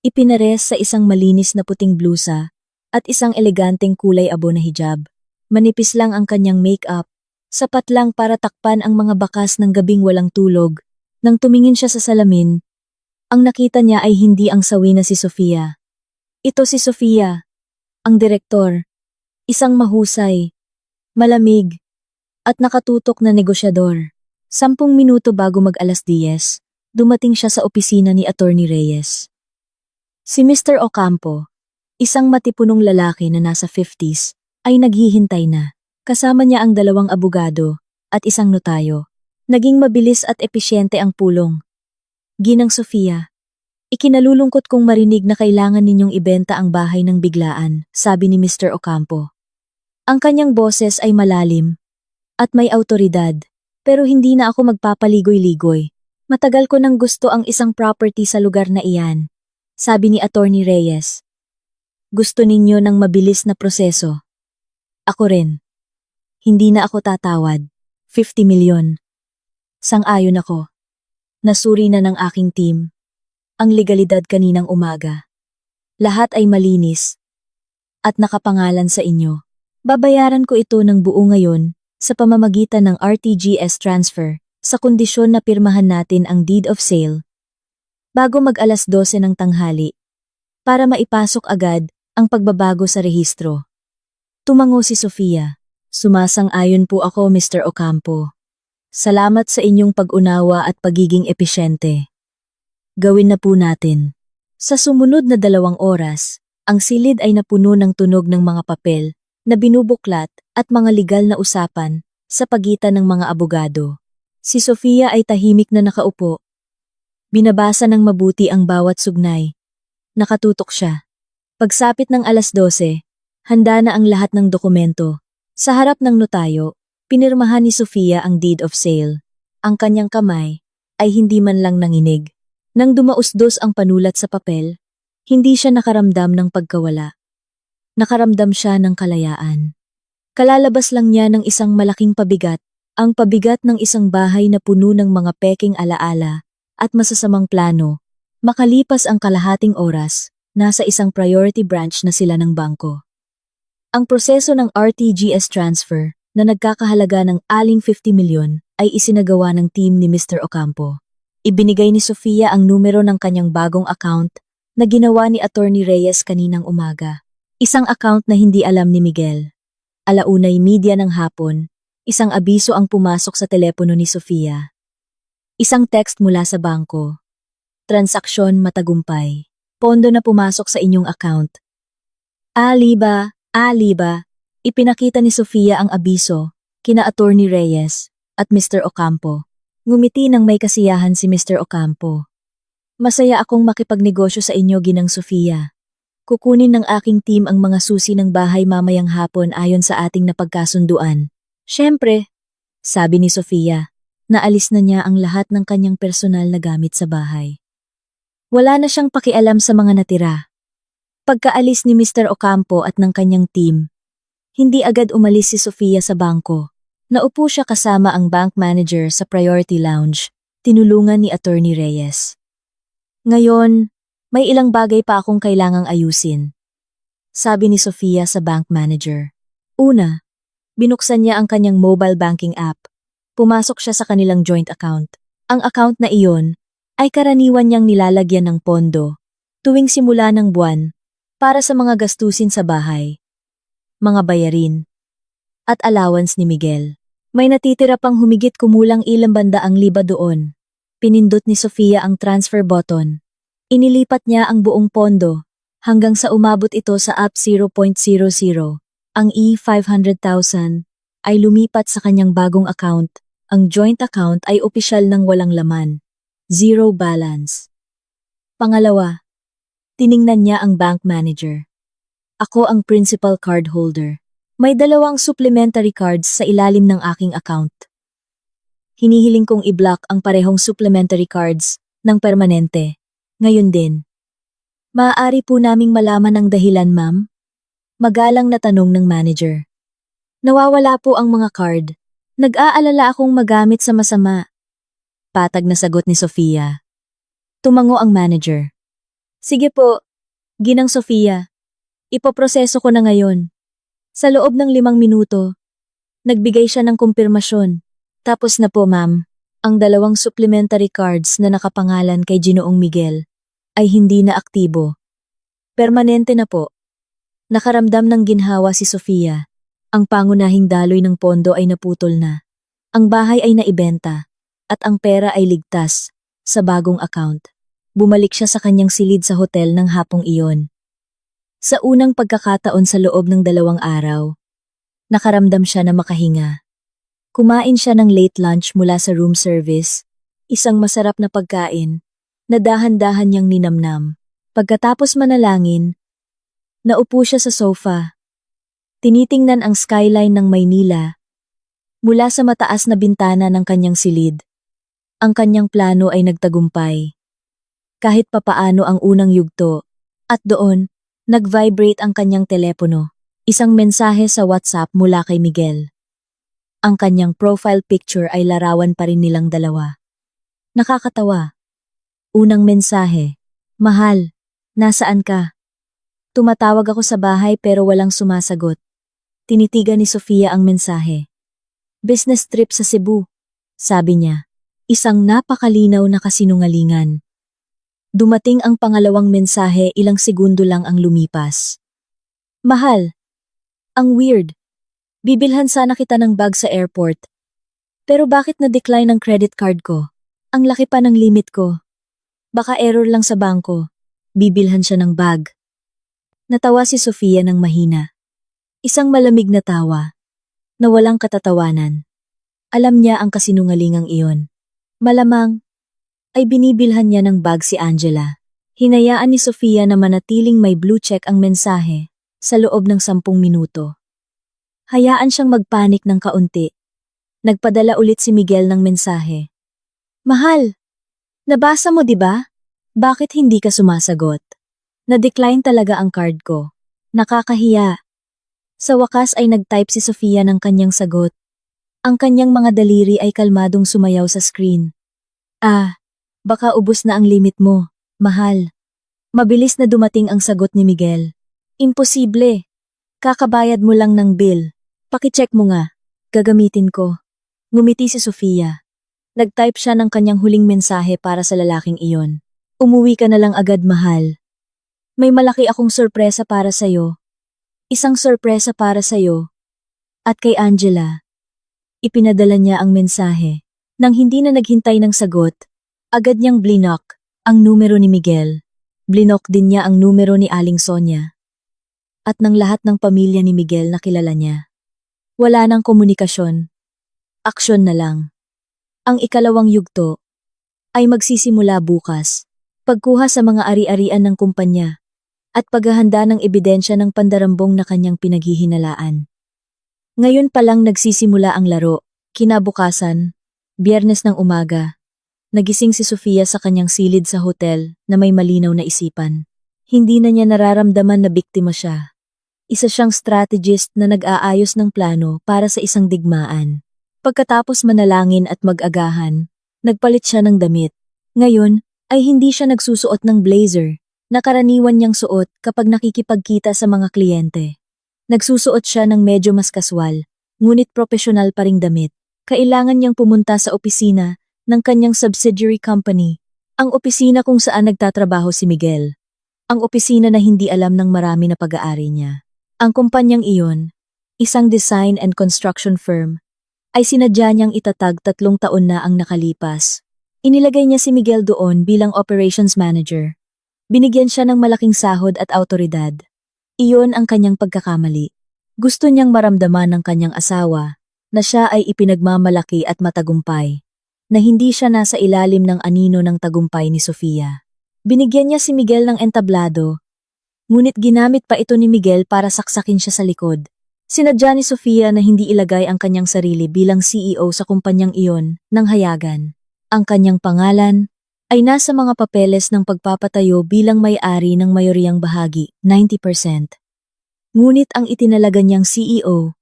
Ipinares sa isang malinis na puting blusa, at isang eleganteng kulay abo na hijab. Manipis lang ang kanyang make-up. Sapat lang para takpan ang mga bakas ng gabing walang tulog. Nang tumingin siya sa salamin, ang nakita niya ay hindi ang sawi na si Sofia. Ito si Sofia, ang direktor. Isang mahusay, malamig, at nakatutok na negosyador. 10 minuto bago mag 10:00, dumating siya sa opisina ni Attorney Reyes. Si Mr. Ocampo, isang matipunong lalaki na nasa 50s, ay naghihintay na. Kasama niya ang 2 abogado at isang notaryo. Naging mabilis at episyente ang pulong. Ginang Sofia, ikinalulungkot kong marinig na kailangan ninyong ibenta ang bahay ng biglaan, sabi ni Mr. Ocampo. Ang kanyang boses ay malalim at may autoridad, pero hindi na ako magpapaligoy-ligoy. Matagal ko nang gusto ang isang property sa lugar na iyan, sabi ni Attorney Reyes. Gusto ninyo ng mabilis na proseso? Ako rin. Hindi na ako tatawad. 50 milyon. Sang-ayon ako. Nasuri na ng aking team ang legalidad kaninang umaga. Lahat ay malinis at nakapangalan sa inyo. Babayaran ko ito ng buo ngayon sa pamamagitan ng RTGS transfer sa kondisyon na pirmahan natin ang deed of sale bago mag 12:00 ng tanghali para maipasok agad ang pagbabago sa rehistro. Tumango si Sofia. Sumasang-ayon po ako, Mr. Ocampo. Salamat sa inyong pag-unawa at pagiging episyente. Gawin na po natin. Sa sumunod na 2 oras, ang silid ay napuno ng tunog ng mga papel na binubuklat at mga legal na usapan sa pagitan ng mga abogado. Si Sofia ay tahimik na nakaupo. Binabasa ng mabuti ang bawat sugnay. Nakatutok siya. Pagsapit ng 12:00, handa na ang lahat ng dokumento. Sa harap ng notaryo, pinirmahan ni Sofia ang deed of sale. Ang kanyang kamay ay hindi man lang nanginig. Nang dumausdos ang panulat sa papel, hindi siya nakaramdam ng pagkawala. Nakaramdam siya ng kalayaan. Kalalabas lang niya ng isang malaking pabigat, ang pabigat ng isang bahay na puno ng mga peking alaala at masasamang plano. Makalipas ang kalahating oras, nasa isang priority branch na sila ng bangko. Ang proseso ng RTGS transfer na nagkakahalaga ng 50 milyon ay isinagawa ng team ni Mr. Ocampo. Ibinigay ni Sofia ang numero ng kanyang bagong account na ginawa ni Attorney Reyes kaninang umaga. Isang account na hindi alam ni Miguel. 1:00 ng hapon, isang abiso ang pumasok sa telepono ni Sofia. Isang text mula sa bangko. Transaksyon matagumpay. Pondo na pumasok sa inyong account. Aliba. Ipinakita ni Sofia ang abiso kina Attorney Reyes at Mr. Ocampo. Ngumiti ng may kasiyahan si Mr. Ocampo. Masaya akong makipagnegosyo sa inyo, Ginang Sofia. Kukunin ng aking team ang mga susi ng bahay mamayang hapon ayon sa ating napagkasunduan. Siyempre, sabi ni Sofia, naalis na niya ang lahat ng kanyang personal na gamit sa bahay. Wala na siyang pakialam sa mga natira. Pagkaalis ni Mr. Ocampo at ng kanyang team, Hindi agad umalis si Sofia sa bangko. Naupo siya kasama ang bank manager sa Priority Lounge, tinulungan ni Attorney Reyes. Ngayon, may ilang bagay pa akong kailangang ayusin, sabi ni Sofia sa bank manager. Una, binuksan niya ang kanyang mobile banking app. Pumasok siya sa kanilang joint account. Ang account na iyon ay karaniwan niyang nilalagyan ng pondo tuwing simula ng buwan para sa mga gastusin sa bahay, mga bayarin, at allowance ni Miguel. May natitira pang humigit kumulang 200,000 doon. Pinindot ni Sofia ang transfer button. Inilipat niya ang buong pondo hanggang sa umabot ito sa app 0.00. Ang E500,000 ay lumipat sa kanyang bagong account. Ang joint account ay opisyal ng walang laman. Zero balance. Pangalawa, tiningnan niya ang bank manager. Ako ang principal card holder. May 2 supplementary cards sa ilalim ng aking account. Hinihiling kong i-block ang parehong supplementary cards ng permanente. Ngayon din. Maaari po naming malaman ang dahilan, ma'am? Magalang na tanong ng manager. Nawawala po ang mga card. Nag-aalala akong magamit sa masama. Patag na sagot ni Sofia. Tumango ang manager. Sige po, Ginang Sofia. Ipoproseso ko na ngayon. Sa loob ng 5 minuto, nagbigay siya ng kumpirmasyon. Tapos na po, ma'am. Ang 2 supplementary cards na nakapangalan kay Ginoong Miguel ay hindi na aktibo. Permanente na po. Nakaramdam ng ginhawa si Sofia. Ang pangunahing daloy ng pondo ay naputol na. Ang bahay ay naibenta at ang pera ay ligtas sa bagong account. Bumalik siya sa kanyang silid sa hotel ng hapong iyon. Sa unang pagkakataon sa loob ng 2 araw, nakaramdam siya na makahinga. Kumain siya ng late lunch mula sa room service, isang masarap na pagkain na dahan-dahan niyang ninamnam. Pagkatapos manalangin, naupo siya sa sofa. Tinitingnan ang skyline ng Maynila mula sa mataas na bintana ng kanyang silid. Ang kanyang plano ay nagtagumpay. Kahit papaano ang unang yugto, at doon, nag-vibrate ang kanyang telepono. Isang mensahe sa WhatsApp mula kay Miguel. Ang kanyang profile picture ay larawan pa rin nilang dalawa. Nakakatawa. Unang mensahe. Mahal, nasaan ka? Tumatawag ako sa bahay pero walang sumasagot. Tinitigan ni Sofia ang mensahe. Business trip sa Cebu, sabi niya. Isang napakalinaw na kasinungalingan. Dumating ang pangalawang mensahe, ilang segundo lang ang lumipas. Mahal, ang weird. Bibilhan sana kita ng bag sa airport. Pero bakit na-decline ang credit card ko? Ang laki pa ng limit ko. Baka error lang sa bangko. Bibilhan siya ng bag. Natawa si Sofia ng mahina. Isang malamig na tawa, na walang katatawanan. Alam niya ang kasinungalingang iyon. Malamang, ay binibilhan niya ng bag si Angela. Hinayaan ni Sofia na manatiling may blue check ang mensahe sa loob ng 10 minuto. Hayaan siyang magpanik ng kaunti. Nagpadala ulit si Miguel ng mensahe. Mahal, nabasa mo 'di ba? Bakit hindi ka sumasagot? Na-decline talaga ang card ko. Nakakahiya. Sa wakas ay nag-type si Sofia ng kanyang sagot. Ang kanyang mga daliri ay kalmadong sumayaw sa screen. Baka ubos na ang limit mo, mahal. Mabilis na dumating ang sagot ni Miguel. Imposible. Kakabayad mo lang ng bill. Pakicheck mo nga. Gagamitin ko. Ngumiti si Sofia. Nag-type siya ng kanyang huling mensahe para sa lalaking iyon. Umuwi ka na lang agad, mahal. May malaki akong sorpresa para sa'yo. Isang sorpresa para sa'yo. At kay Angela. Ipinadala niya ang mensahe. Nang hindi na naghintay ng sagot, agad niyang blinok ang numero ni Miguel. Blinok din niya ang numero ni Aling Sonia. At ng lahat ng pamilya ni Miguel na kilala niya. Wala nang komunikasyon. Aksyon na lang. Ang ikalawang yugto ay magsisimula bukas. Pagkuha sa mga ari-arian ng kumpanya at paghahanda ng ebidensya ng pandarambong na kanyang pinaghihinalaan. Ngayon pa lang nagsisimula ang laro. Kinabukasan, Biyernes ng umaga, nagising si Sofia sa kanyang silid sa hotel na may malinaw na isipan. Hindi na niya nararamdaman na biktima siya. Isa siyang strategist na nag-aayos ng plano para sa isang digmaan. Pagkatapos manalangin at mag-agahan, nagpalit siya ng damit. Ngayon, ay hindi siya nagsusuot ng blazer na karaniwan niyang suot kapag nakikipagkita sa mga kliyente. Nagsusuot siya ng medyo mas kaswal, ngunit profesional pa ring damit. Kailangan niyang pumunta sa opisina ng kanyang subsidiary company, ang opisina kung saan nagtatrabaho si Miguel. Ang opisina na hindi alam ng marami na pag-aari niya. Ang kumpanyang iyon, isang design and construction firm, ay sinadya niyang itatag 3 taon na ang nakalipas. Inilagay niya si Miguel doon bilang operations manager. Binigyan siya ng malaking sahod at autoridad. Iyon ang kanyang pagkakamali. Gusto niyang maramdaman ng kanyang asawa na siya ay ipinagmamalaki at matagumpay, na hindi siya nasa ilalim ng anino ng tagumpay ni Sofia. Binigyan niya si Miguel ng entablado, ngunit ginamit pa ito ni Miguel para saksakin siya sa likod. Sinadya ni Sofia na hindi ilagay ang kanyang sarili bilang CEO sa kumpanyang iyon ng hayagan. Ang kanyang pangalan ay nasa mga papeles ng pagpapatayo bilang may-ari ng mayoryang bahagi, 90%. Ngunit ang itinalaga niyang CEO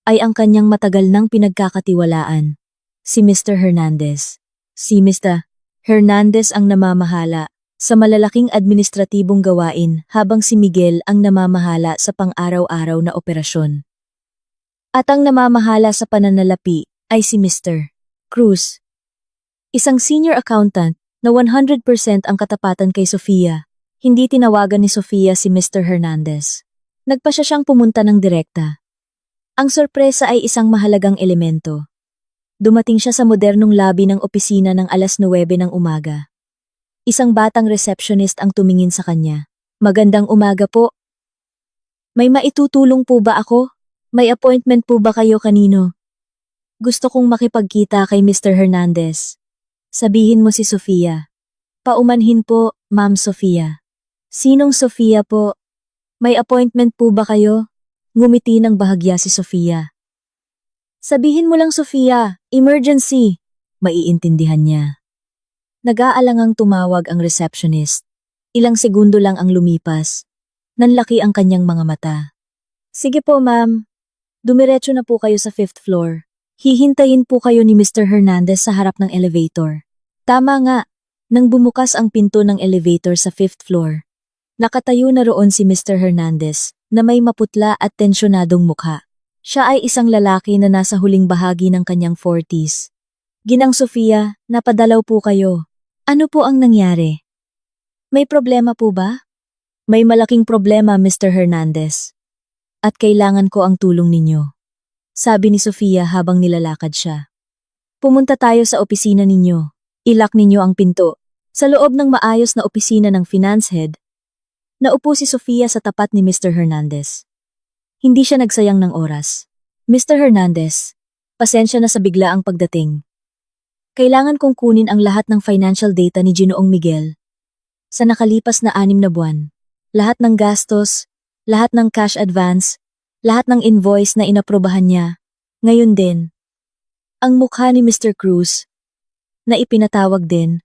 ay ang kanyang matagal nang pinagkakatiwalaan, si Mr. Hernandez. Si Mr. Hernandez ang namamahala sa malalaking administratibong gawain habang si Miguel ang namamahala sa pang-araw-araw na operasyon. At ang namamahala sa pananalapi ay si Mr. Cruz, isang senior accountant na 100% ang katapatan kay Sofia. Hindi tinawagan ni Sofia si Mr. Hernandez. Nagpa siyang pumunta ng direkta. Ang sorpresa ay isang mahalagang elemento. Dumating siya sa modernong lobby ng opisina ng 9:00 ng umaga. Isang batang receptionist ang tumingin sa kanya. "Magandang umaga po. May maitutulong po ba ako? May appointment po ba kayo kanino?" "Gusto kong makipagkita kay Mr. Hernandez." "Sabihin mo si Sofia." "Paumanhin po, Ma'am Sofia." "Sinong Sofia po? May appointment po ba kayo?" Ngumiti ng bahagya si Sofia. "Sabihin mo lang, Sofia, emergency." Maiintindihan niya. Nag-aalangang tumawag ang receptionist. Ilang segundo lang ang lumipas. Nanlaki ang kanyang mga mata. "Sige po, ma'am. Dumiretso na po kayo sa 5th floor. Hihintayin po kayo ni Mr. Hernandez sa harap ng elevator." Tama nga, nang bumukas ang pinto ng elevator sa 5th floor, nakatayo na roon si Mr. Hernandez na may maputla at tensyonadong mukha. Siya ay isang lalaki na nasa huling bahagi ng kanyang 40s. "Ginang Sofia, napadalaw po kayo. Ano po ang nangyari? May problema po ba?" "May malaking problema, Mr. Hernandez. At kailangan ko ang tulong ninyo," sabi ni Sofia habang nilalakad siya. "Pumunta tayo sa opisina ninyo. Ilak ninyo ang pinto." Sa loob ng maayos na opisina ng finance head, naupo si Sofia sa tapat ni Mr. Hernandez. Hindi siya nagsayang ng oras. "Mr. Hernandez, pasensya na sa biglaang pagdating. Kailangan kong kunin ang lahat ng financial data ni Ginoong Miguel. Sa nakalipas na 6 na buwan, lahat ng gastos, lahat ng cash advance, lahat ng invoice na inaprobahan niya. Ngayon din." Ang mukha ni Mr. Cruz, na ipinatawag din,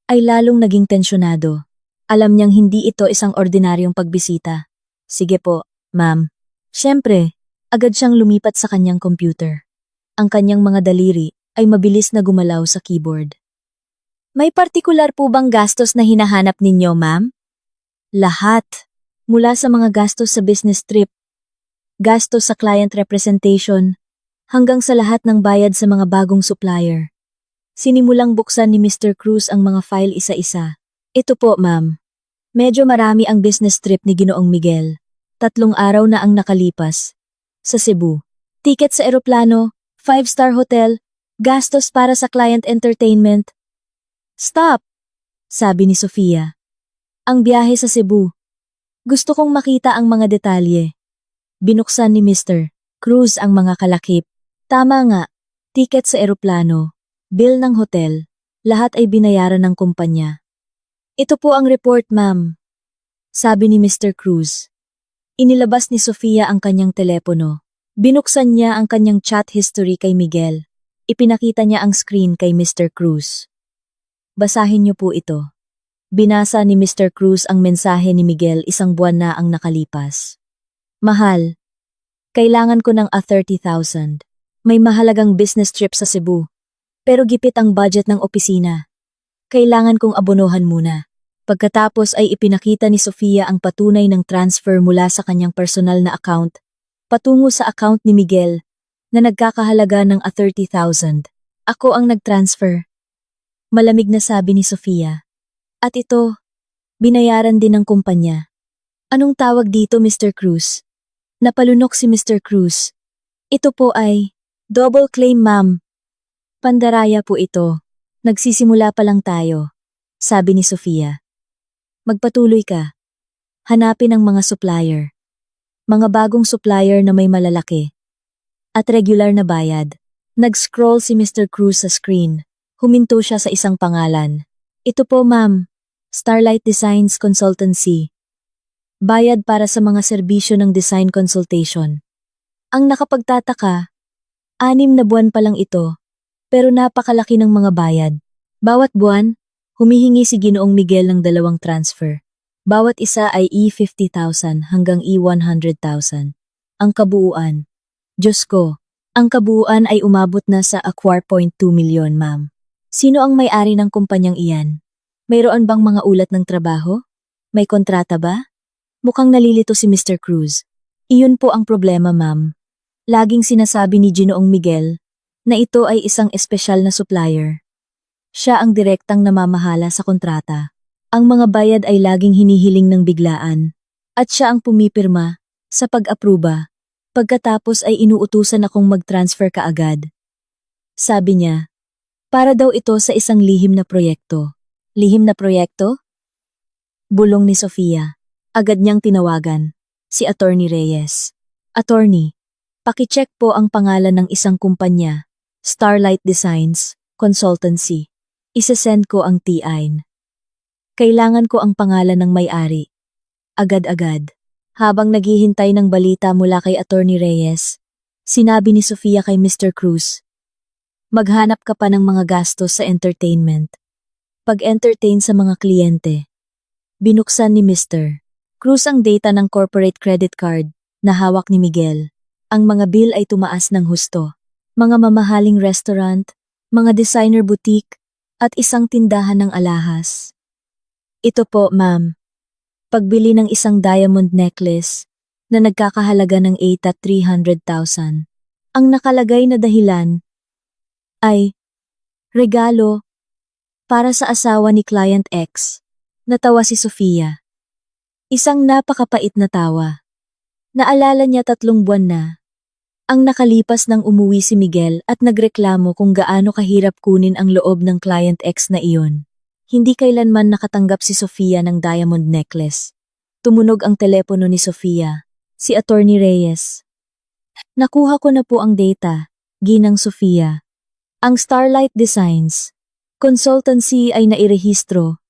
ay lalong naging tensyonado. Alam niyang hindi ito isang ordinaryong pagbisita. "Sige po, ma'am." Siyempre, agad siyang lumipat sa kanyang computer. Ang kanyang mga daliri ay mabilis na gumalaw sa keyboard. "May partikular po bang gastos na hinahanap ninyo, ma'am?" "Lahat. Mula sa mga gastos sa business trip, gastos sa client representation, hanggang sa lahat ng bayad sa mga bagong supplier." Sinimulang buksan ni Mr. Cruz ang mga file isa-isa. "Ito po, ma'am. Medyo marami ang business trip ni Ginoong Miguel. 3 araw na ang nakalipas. Sa Cebu. Ticket sa eroplano, 5-star hotel, gastos para sa client entertainment." "Stop!" sabi ni Sofia. "Ang biyahe sa Cebu. Gusto kong makita ang mga detalye." Binuksan ni Mr. Cruz ang mga kalakip. Tama nga, ticket sa eroplano, bill ng hotel, lahat ay binayaran ng kumpanya. "Ito po ang report, ma'am," sabi ni Mr. Cruz. Inilabas ni Sofia ang kanyang telepono. Binuksan niya ang kanyang chat history kay Miguel. Ipinakita niya ang screen kay Mr. Cruz. "Basahin niyo po ito." Binasa ni Mr. Cruz ang mensahe ni Miguel 1 buwan na ang nakalipas. Mahal, kailangan ko ng 30,000. May mahalagang business trip sa Cebu. Pero gipit ang budget ng opisina. Kailangan kong abonohan muna. Pagkatapos ay ipinakita ni Sofia ang patunay ng transfer mula sa kanyang personal na account patungo sa account ni Miguel na nagkakahalaga ng 30,000. Ako ang nag-transfer. Malamig na sabi ni Sofia. At ito, binayaran din ng kumpanya. Anong tawag dito, Mr. Cruz? Napalunok si Mr. Cruz. Ito po ay double claim, ma'am. Pandaraya po ito. Nagsisimula pa lang tayo, sabi ni Sofia. Magpatuloy ka. Hanapin ang mga supplier. Mga bagong supplier na may malalaki. At regular na bayad. Nag-scroll si Mr. Cruz sa screen. Huminto siya sa isang pangalan. Ito po, ma'am. Starlight Designs Consultancy. Bayad para sa mga serbisyo ng design consultation. Ang nakapagtataka, 6 na buwan pa lang ito. Pero napakalaki ng mga bayad. Bawat buwan, humihingi si Ginoong Miguel ng 2 transfer. Bawat isa ay E50,000 hanggang E100,000. Ang kabuuan. Diyos ko, ang kabuuan ay umabot na sa 4.2 milyon, ma'am. Sino ang may-ari ng kumpanyang iyan? Mayroon bang mga ulat ng trabaho? May kontrata ba? Mukhang nalilito si Mr. Cruz. Iyon po ang problema, ma'am. Laging sinasabi ni Ginoong Miguel na ito ay isang espesyal na supplier. Siya ang direktang namamahala sa kontrata. Ang mga bayad ay laging hinihiling ng biglaan. At siya ang pumipirma sa pag-apruba. Pagkatapos ay inuutusan akong mag-transfer kaagad. Sabi niya, para daw ito sa isang lihim na proyekto. Lihim na proyekto? Bulong ni Sofia. Agad niyang tinawagan. Si Attorney Reyes. Attorney, pakicheck po ang pangalan ng isang kumpanya. Starlight Designs, Consultancy. Isesend ko ang TIN. Kailangan ko ang pangalan ng may-ari. Agad-agad. Habang naghihintay ng balita mula kay Attorney Reyes, sinabi ni Sofia kay Mr. Cruz, maghanap ka pa ng mga gastos sa entertainment. Pag-entertain sa mga kliyente. Binuksan ni Mr. Cruz ang data ng corporate credit card na hawak ni Miguel. Ang mga bill ay tumaas ng husto. Mga mamahaling restaurant, mga designer boutique, at isang tindahan ng alahas. Ito po, ma'am. Pagbili ng isang diamond necklace na nagkakahalaga ng 300,000. Ang nakalagay na dahilan ay regalo para sa asawa ni Client X. Natawa si Sofia. Isang napakapait na tawa. Naalala niya 3 buwan na ang nakalipas nang umuwi si Miguel at nagreklamo kung gaano kahirap kunin ang loob ng Client X na iyon. Hindi kailanman nakatanggap si Sofia ng diamond necklace. Tumunog ang telepono ni Sofia, si Attorney Reyes. Nakuha ko na po ang data, Ginang Sofia. Ang Starlight Designs Consultancy ay nairehistro.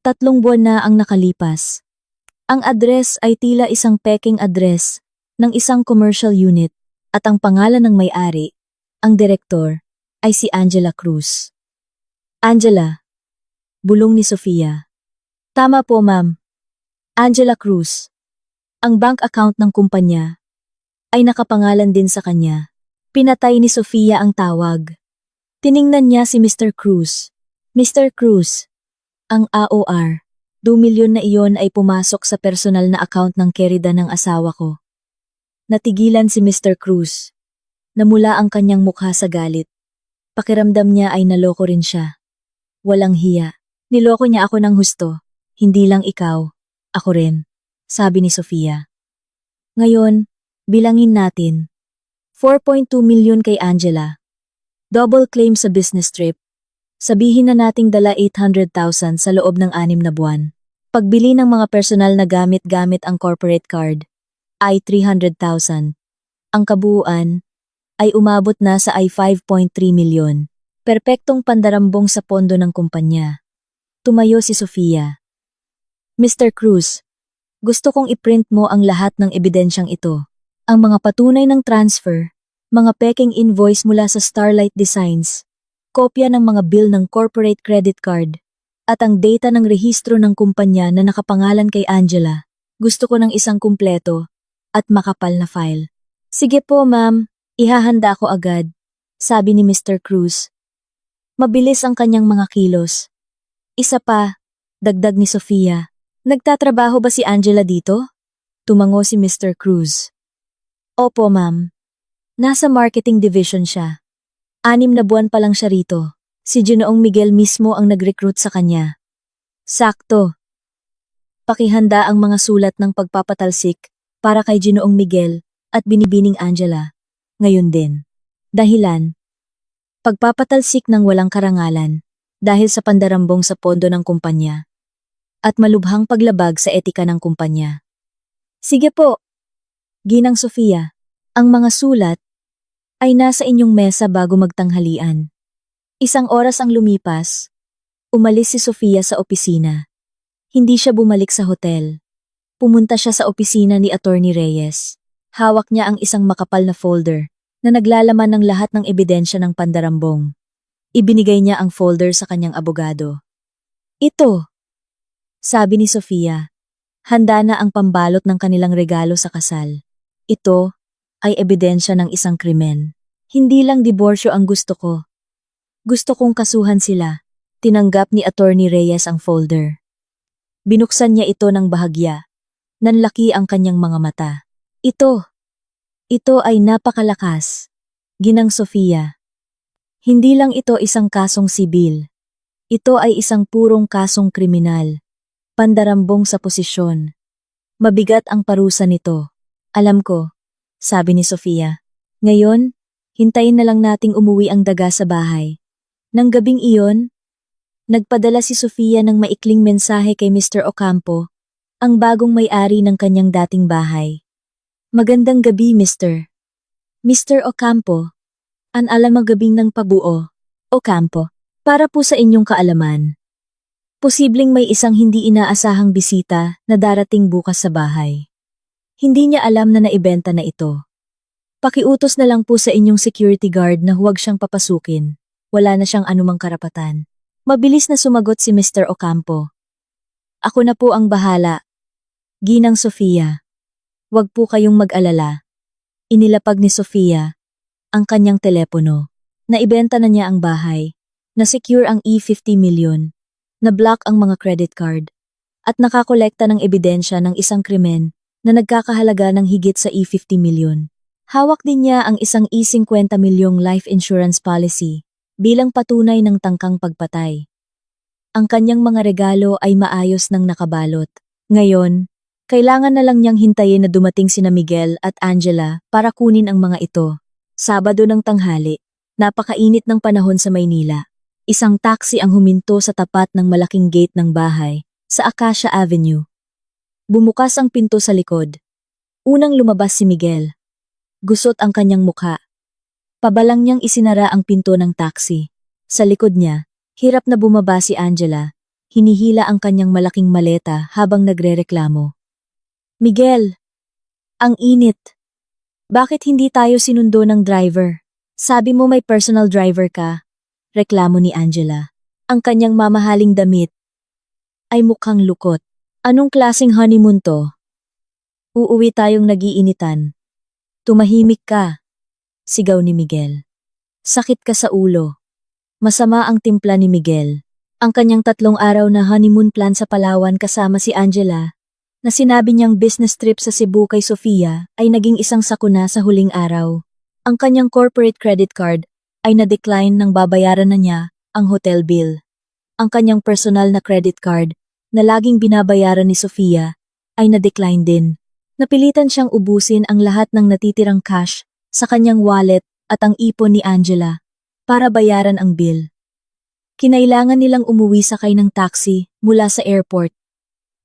3 buwan na ang nakalipas. Ang address ay tila isang peking address ng isang commercial unit. At ang pangalan ng may-ari, ang direktor, ay si Angela Cruz. Angela, bulong ni Sofia. Tama po, ma'am. Angela Cruz. Ang bank account ng kumpanya ay nakapangalan din sa kanya. Pinatay ni Sofia ang tawag. Tiningnan niya si Mr. Cruz. Mr. Cruz, ang AOR, 2 milyon na iyon ay pumasok sa personal na account ng kerida ng asawa ko. Natigilan si Mr. Cruz. Namula ang kanyang mukha sa galit. Pakiramdam niya ay naloko rin siya. Walang hiya. Niloko niya ako ng husto. Hindi lang ikaw. Ako rin. Sabi ni Sofia. Ngayon, bilangin natin. 4.2 milyon kay Angela. Double claim sa business trip. Sabihin na nating dala 800,000 sa loob ng 6 na buwan. Pagbili ng mga personal na gamit-gamit ang corporate card ay 300,000. Ang kabuuan ay umabot na sa 5.3 milyon. Perpektong pandarambong sa pondo ng kumpanya. Tumayo si Sofia. Mr. Cruz, gusto kong i-print mo ang lahat ng ebidensyang ito. Ang mga patunay ng transfer, mga peking invoice mula sa Starlight Designs, kopya ng mga bill ng corporate credit card, at ang data ng rehistro ng kumpanya na nakapangalan kay Angela. Gusto ko ng isang kumpleto at makapal na file. Sige po ma'am, ihahanda ko agad, sabi ni Mr. Cruz. Mabilis ang kanyang mga kilos. Isa pa, dagdag ni Sofia. Nagtatrabaho ba si Angela dito? Tumango si Mr. Cruz. Opo ma'am. Nasa marketing division siya. 6 na buwan pa lang siya rito. Si Ginoong Miguel mismo ang nag-recruit sa kanya. Sakto. Pakihanda ang mga sulat ng pagpapatalsik para kay Ginoong Miguel at Binibining Angela. Ngayon din. Dahilan. Pagpapatalsik ng walang karangalan dahil sa pandarambong sa pondo ng kumpanya at malubhang paglabag sa etika ng kumpanya. Sige po. Ginang Sofia, ang mga sulat ay nasa inyong mesa bago magtanghalian. 1 oras ang lumipas. Umalis si Sofia sa opisina. Hindi siya bumalik sa hotel. Pumunta siya sa opisina ni Attorney Reyes. Hawak niya ang isang makapal na folder na naglalaman ng lahat ng ebidensya ng pandarambong. Ibinigay niya ang folder sa kanyang abogado. Ito, sabi ni Sofia. Handa na ang pambalot ng kanilang regalo sa kasal. Ito ay ebidensya ng isang krimen. Hindi lang diborsyo ang gusto ko. Gusto kong kasuhan sila. Tinanggap ni Attorney Reyes ang folder. Binuksan niya ito ng bahagya. Nanlaki ang kanyang mga mata. Ito ay napakalakas. Ginang Sofia. Hindi lang ito isang kasong sibil. Ito ay isang purong kasong kriminal. Pandarambong sa posisyon. Mabigat ang parusa nito. Alam ko, sabi ni Sofia. Ngayon, hintayin na lang nating umuwi ang daga sa bahay. Nang gabing iyon, nagpadala si Sofia ng maikling mensahe kay Mr. Ocampo, ang bagong may-ari ng kanyang dating bahay. Magandang gabi, Mr. Mr. Ocampo, an alam gabing ng pabuo. Ocampo, para po sa inyong kaalaman. Posibleng may isang hindi inaasahang bisita na darating bukas sa bahay. Hindi niya alam na naibenta na ito. Pakiutos na lang po sa inyong security guard na huwag siyang papasukin. Wala na siyang anumang karapatan. Mabilis na sumagot si Mr. Ocampo. Ako na po ang bahala. Ginang Sofia. Huwag po kayong mag-alala. Inilapag ni Sofia ang kanyang telepono. Naibenta na niya ang bahay. Na-secure ang E50 million. Na-block ang mga credit card. At nakakolekta ng ebidensya ng isang krimen na nagkakahalaga ng higit sa E50 million. Hawak din niya ang isang E50 milyong life insurance policy bilang patunay ng tangkang pagpatay. Ang kanyang mga regalo ay maayos nang nakabalot. Ngayon, kailangan na lang niyang hintayin na dumating sina Miguel at Angela para kunin ang mga ito. Sabado ng tanghali, napakainit ng panahon sa Maynila. Isang taxi ang huminto sa tapat ng malaking gate ng bahay sa Acacia Avenue. Bumukas ang pinto sa likod. Unang lumabas si Miguel. Gusot ang kanyang mukha. Pabalang niyang isinara ang pinto ng taxi. Sa likod niya, hirap na bumaba si Angela. Hinihila ang kanyang malaking maleta habang nagrereklamo. Miguel, ang init. Bakit hindi tayo sinundo ng driver? Sabi mo may personal driver ka. Reklamo ni Angela. Ang kanyang mamahaling damit ay mukhang lukot. Anong klaseng honeymoon to? Uuwi tayong nag-iinitan. Tumahimik ka. Sigaw ni Miguel. Sakit ka sa ulo. Masama ang timpla ni Miguel. Ang kanyang 3 araw na honeymoon plan sa Palawan kasama si Angela, na sinabi niyang business trip sa Cebu kay Sofia, ay naging isang sakuna sa huling araw. Ang kanyang corporate credit card ay na-decline nang babayaran na niya ang hotel bill. Ang kanyang personal na credit card na laging binabayaran ni Sofia ay na-decline din. Napilitan siyang ubusin ang lahat ng natitirang cash sa kanyang wallet at ang ipon ni Angela para bayaran ang bill. Kinailangan nilang umuwi sakay ng taxi mula sa airport.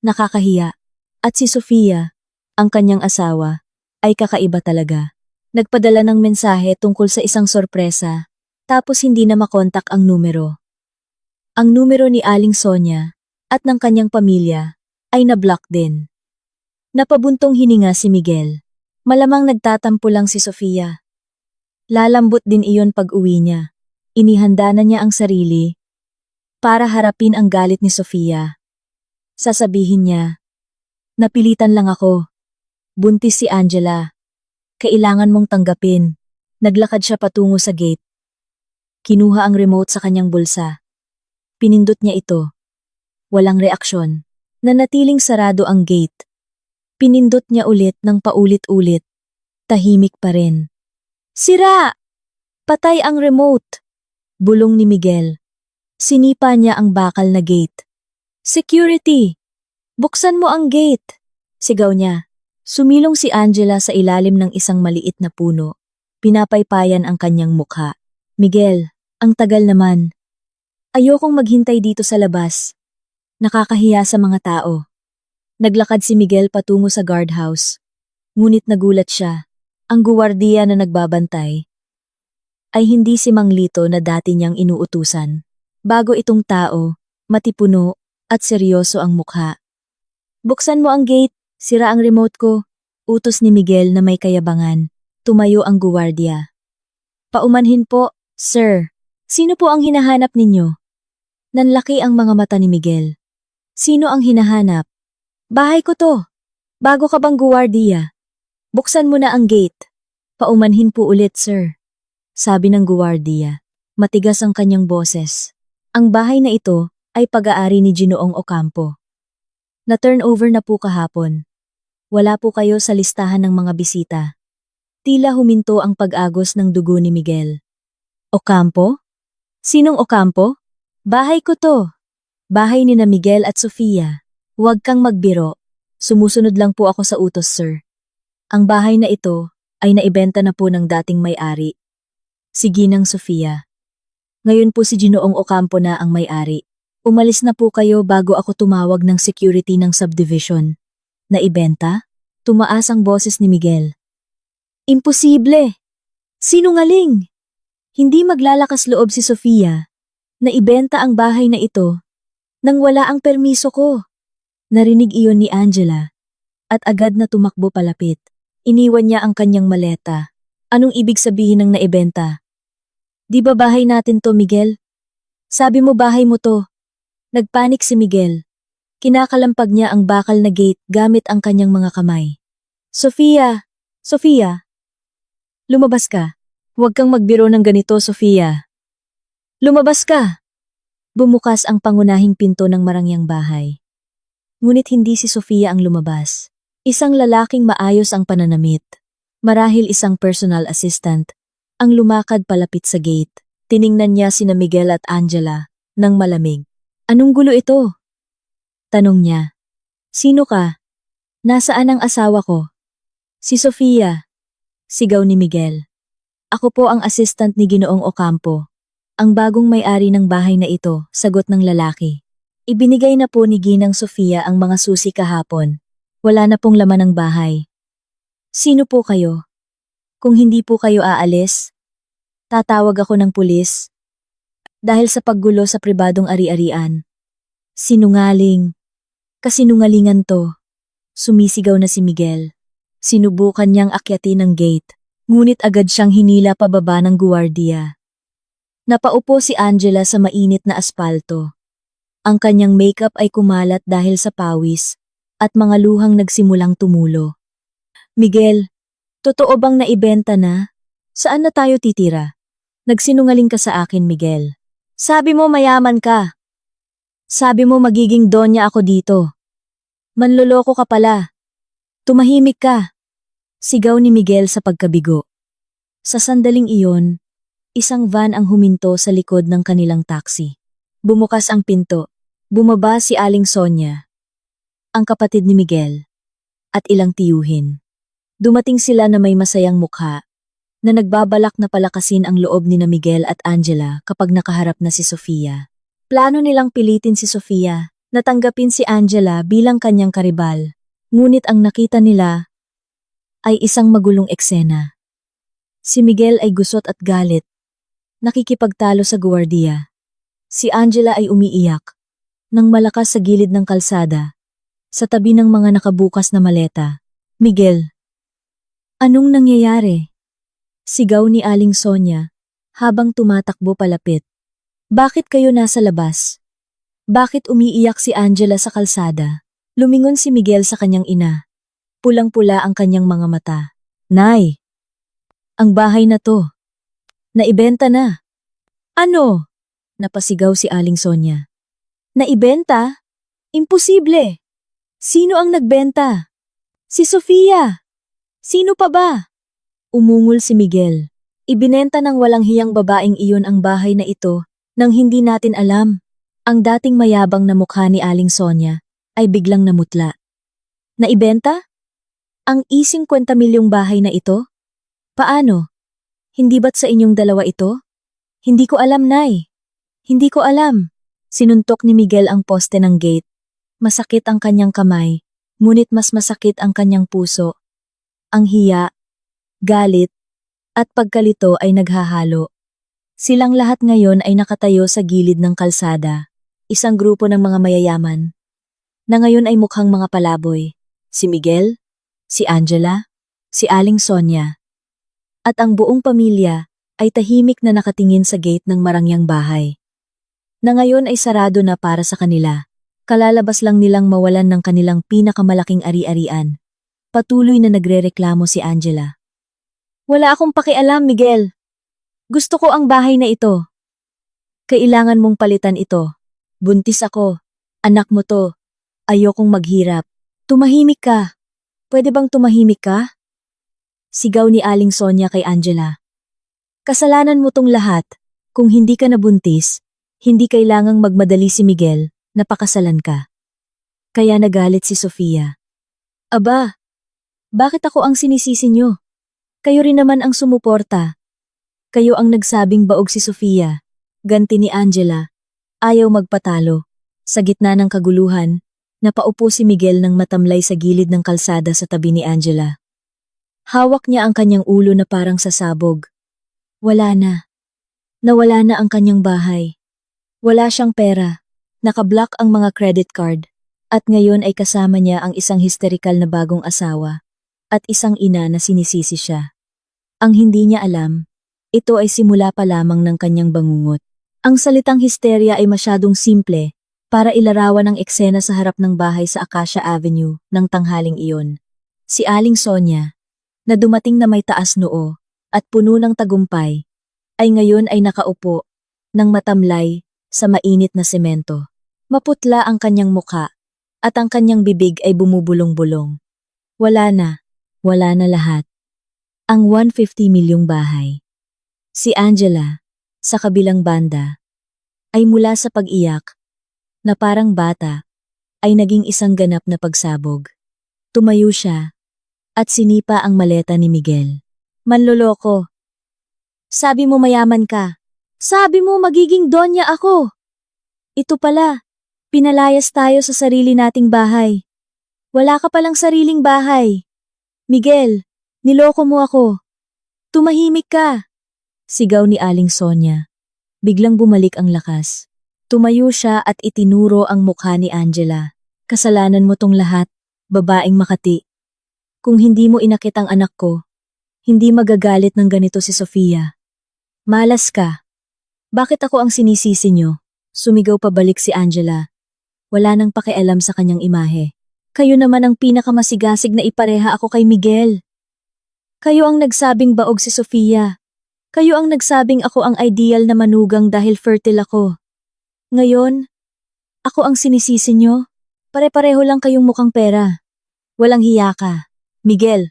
Nakakahiya. At si Sofia, ang kanyang asawa, ay kakaiba talaga. Nagpadala ng mensahe tungkol sa isang sorpresa, tapos hindi na makontak ang numero. Ang numero ni Aling Sonia at ng kanyang pamilya ay na-block din. Napabuntong hininga si Miguel. Malamang nagtatampo lang si Sofia. Lalambot din iyon pag-uwi niya. Inihanda na niya ang sarili para harapin ang galit ni Sofia. Sasabihin niya, napilitan lang ako. Buntis si Angela. Kailangan mong tanggapin. Naglakad siya patungo sa gate. Kinuha ang remote sa kanyang bulsa. Pinindot niya ito. Walang reaksyon. Nanatiling sarado ang gate. Pinindot niya ulit ng paulit-ulit. Tahimik pa rin. Sira! Patay ang remote! Bulong ni Miguel. Sinipa niya ang bakal na gate. Security! Buksan mo ang gate! Sigaw niya. Sumilong si Angela sa ilalim ng isang maliit na puno. Pinapaypayan ang kanyang mukha. Miguel, ang tagal naman. Ayokong maghintay dito sa labas. Nakakahiya sa mga tao. Naglakad si Miguel patungo sa guardhouse. Ngunit nagulat siya. Ang guwardiya na nagbabantay ay hindi si Mang Lito na dati niyang inuutusan. Bago itong tao, matipuno at seryoso ang mukha. Buksan mo ang gate, sira ang remote ko. Utos ni Miguel na may kayabangan. Tumayo ang guwardiya. Paumanhin po, sir. Sino po ang hinahanap ninyo? Nanlaki ang mga mata ni Miguel. Sino ang hinahanap? Bahay ko to. Bago ka bang guwardiya? Buksan mo na ang gate. Paumanhin po ulit, sir. Sabi ng guwardiya. Matigas ang kanyang boses. Ang bahay na ito ay pag-aari ni Ginoong Ocampo. Na-turnover na po kahapon. Wala po kayo sa listahan ng mga bisita. Tila huminto ang pag-agos ng dugo ni Miguel. Ocampo? Sinong Ocampo? Bahay ko to. Bahay ni na Miguel at Sofia. Huwag kang magbiro. Sumusunod lang po ako sa utos, sir. Ang bahay na ito ay naibenta na po ng dating may-ari. Si Ginang Sofia. Ngayon po si Ginoong Ocampo na ang may-ari. Umalis na po kayo bago ako tumawag ng security ng subdivision. Naibenta? Tumaas ang boses ni Miguel. Imposible! Sinungaling! Hindi maglalakas loob si Sofia. Naibenta ang bahay na ito nang wala ang permiso ko. Narinig iyon ni Angela at agad na tumakbo palapit. Iniwan niya ang kanyang maleta. Anong ibig sabihin ng naibenta? Di ba bahay natin to, Miguel? Sabi mo bahay mo to. Nagpanik si Miguel. Kinakalampag niya ang bakal na gate gamit ang kanyang mga kamay. Sofia! Sofia! Lumabas ka. Huwag kang magbiro ng ganito, Sofia. Lumabas ka! Bumukas ang pangunahing pinto ng marangyang bahay. Ngunit hindi si Sofia ang lumabas. Isang lalaking maayos ang pananamit. Marahil isang personal assistant. Ang lumakad palapit sa gate. Tiningnan niya sina Miguel at Angela nang malamig. Anong gulo ito? Tanong niya. Sino ka? Nasaan ang asawa ko? Si Sofia. Sigaw ni Miguel. Ako po ang assistant ni Ginoong Ocampo. Ang bagong may-ari ng bahay na ito, sagot ng lalaki. Ibinigay na po ni Ginang Sofia ang mga susi kahapon. Wala na pong laman ng bahay. Sino po kayo? Kung hindi po kayo aalis, tatawag ako ng pulis. Dahil sa paggulo sa pribadong ari-arian. Sinungaling. Kasinungalingan to. Sumisigaw na si Miguel. Sinubukan niyang akyatin ang gate, ngunit agad siyang hinila pababa ng guwardiya. Napaupo si Angela sa mainit na aspalto. Ang kanyang makeup ay kumalat dahil sa pawis, at mga luhang nagsimulang tumulo. Miguel, totoo bang naibenta na? Saan na tayo titira? Nagsinungaling ka sa akin, Miguel. Sabi mo mayaman ka. Sabi mo magiging donya ako dito. Manloloko ka pala. Tumahimik ka. Sigaw ni Miguel sa pagkabigo. Sa sandaling iyon, isang van ang huminto sa likod ng kanilang taxi. Bumukas ang pinto. Bumaba si Aling Sonia, ang kapatid ni Miguel, at ilang tiyuhin. Dumating sila na may masayang mukha, na nagbabalak na palakasin ang loob ni na Miguel at Angela kapag nakaharap na si Sofia. Plano nilang pilitin si Sofia, natanggapin si Angela bilang kanyang karibal. Ngunit ang nakita nila ay isang magulong eksena. Si Miguel ay gusot at galit, nakikipagtalo sa guwardiya. Si Angela ay umiiyak, nang malakas sa gilid ng kalsada, sa tabi ng mga nakabukas na maleta. Miguel, anong nangyayari? Sigaw ni Aling Sonia, habang tumatakbo palapit. Bakit kayo nasa labas? Bakit umiiyak si Angela sa kalsada? Lumingon si Miguel sa kanyang ina. Pulang-pula ang kanyang mga mata. Nay! Ang bahay na to. Naibenta na. Ano? Napasigaw si Aling Sonia. Naibenta? Imposible! Sino ang nagbenta? Si Sofia! Sino pa ba? Umungol si Miguel. Ibinenta ng walang hiyang babaeng iyon ang bahay na ito nang hindi natin alam. Ang dating mayabang na mukha ni Aling Sonia ay biglang namutla. Naibenta? Ang ₱50 milyong bahay na ito? Paano? Hindi ba't sa inyong dalawa ito? Hindi ko alam, Nay. Hindi ko alam. Sinuntok ni Miguel ang poste ng gate. Masakit ang kanyang kamay, ngunit mas masakit ang kanyang puso. Ang hiya, galit, at pagkalito ay naghahalo. Silang lahat ngayon ay nakatayo sa gilid ng kalsada. Isang grupo ng mga mayayaman, na ngayon ay mukhang mga palaboy. Si Miguel, si Angela, si Aling Sonia, at ang buong pamilya ay tahimik na nakatingin sa gate ng marangyang bahay, na ngayon ay sarado na para sa kanila. Kalalabas lang nilang mawalan ng kanilang pinakamalaking ari-arian. Patuloy na nagrereklamo si Angela. Wala akong pakialam, Miguel. Gusto ko ang bahay na ito. Kailangan mong palitan ito. Buntis ako. Anak mo to. Ayokong maghirap. Tumahimik ka. Pwede bang tumahimik ka? Sigaw ni Aling Sonia kay Angela. Kasalanan mo tong lahat. Kung hindi ka nabuntis, hindi kailangang magmadali si Miguel, napakasalan ka. Kaya nagalit si Sofia. Aba, bakit ako ang sinisisi nyo? Kayo rin naman ang sumuporta. Kayo ang nagsabing baog si Sofia. Ganti ni Angela. Ayaw magpatalo. Sa gitna ng kaguluhan, napaupo si Miguel ng matamlay sa gilid ng kalsada sa tabi ni Angela. Hawak niya ang kanyang ulo na parang sasabog. Wala na. Nawala na ang kanyang bahay. Wala siyang pera. Nakablock ang mga credit card. At ngayon ay kasama niya ang isang histerikal na bagong asawa. At isang ina na sinisisi siya. Ang hindi niya alam, ito ay simula pa lamang ng kanyang bangungot. Ang salitang histeria ay masyadong simple para ilarawan ang eksena sa harap ng bahay sa Acacia Avenue ng tanghaling iyon. Si Aling Sonia, na dumating na may taas noo at puno ng tagumpay, ay ngayon ay nakaupo ng matamlay sa mainit na semento. Maputla ang kanyang mukha at ang kanyang bibig ay bumubulong-bulong. Wala na lahat. Ang 150 milyong bahay. Si Angela, sa kabilang banda, ay mula sa pag-iyak, na parang bata, ay naging isang ganap na pagsabog. Tumayo siya, at sinipa ang maleta ni Miguel. Manloloko. Sabi mo mayaman ka. Sabi mo magiging donya ako. Ito pala, pinalayas tayo sa sarili nating bahay. Wala ka palang sariling bahay. Miguel, niloko mo ako. Tumahimik ka. Sigaw ni Aling Sonia. Biglang bumalik ang lakas. Tumayo siya at itinuro ang mukha ni Angela. Kasalanan mo tong lahat, babaeng Makati. Kung hindi mo inakit ang anak ko, hindi magagalit ng ganito si Sofia. Malas ka. Bakit ako ang sinisisi nyo? Sumigaw pabalik si Angela. Wala nang pakialam sa kanyang imahe. Kayo naman ang pinakamasigasig na ipareha ako kay Miguel. Kayo ang nagsabing baog si Sofia. Kayo ang nagsabing ako ang ideal na manugang dahil fertile ako. Ngayon, ako ang sinisisi nyo? Pare-pareho lang kayong mukhang pera. Walang hiya ka. Miguel,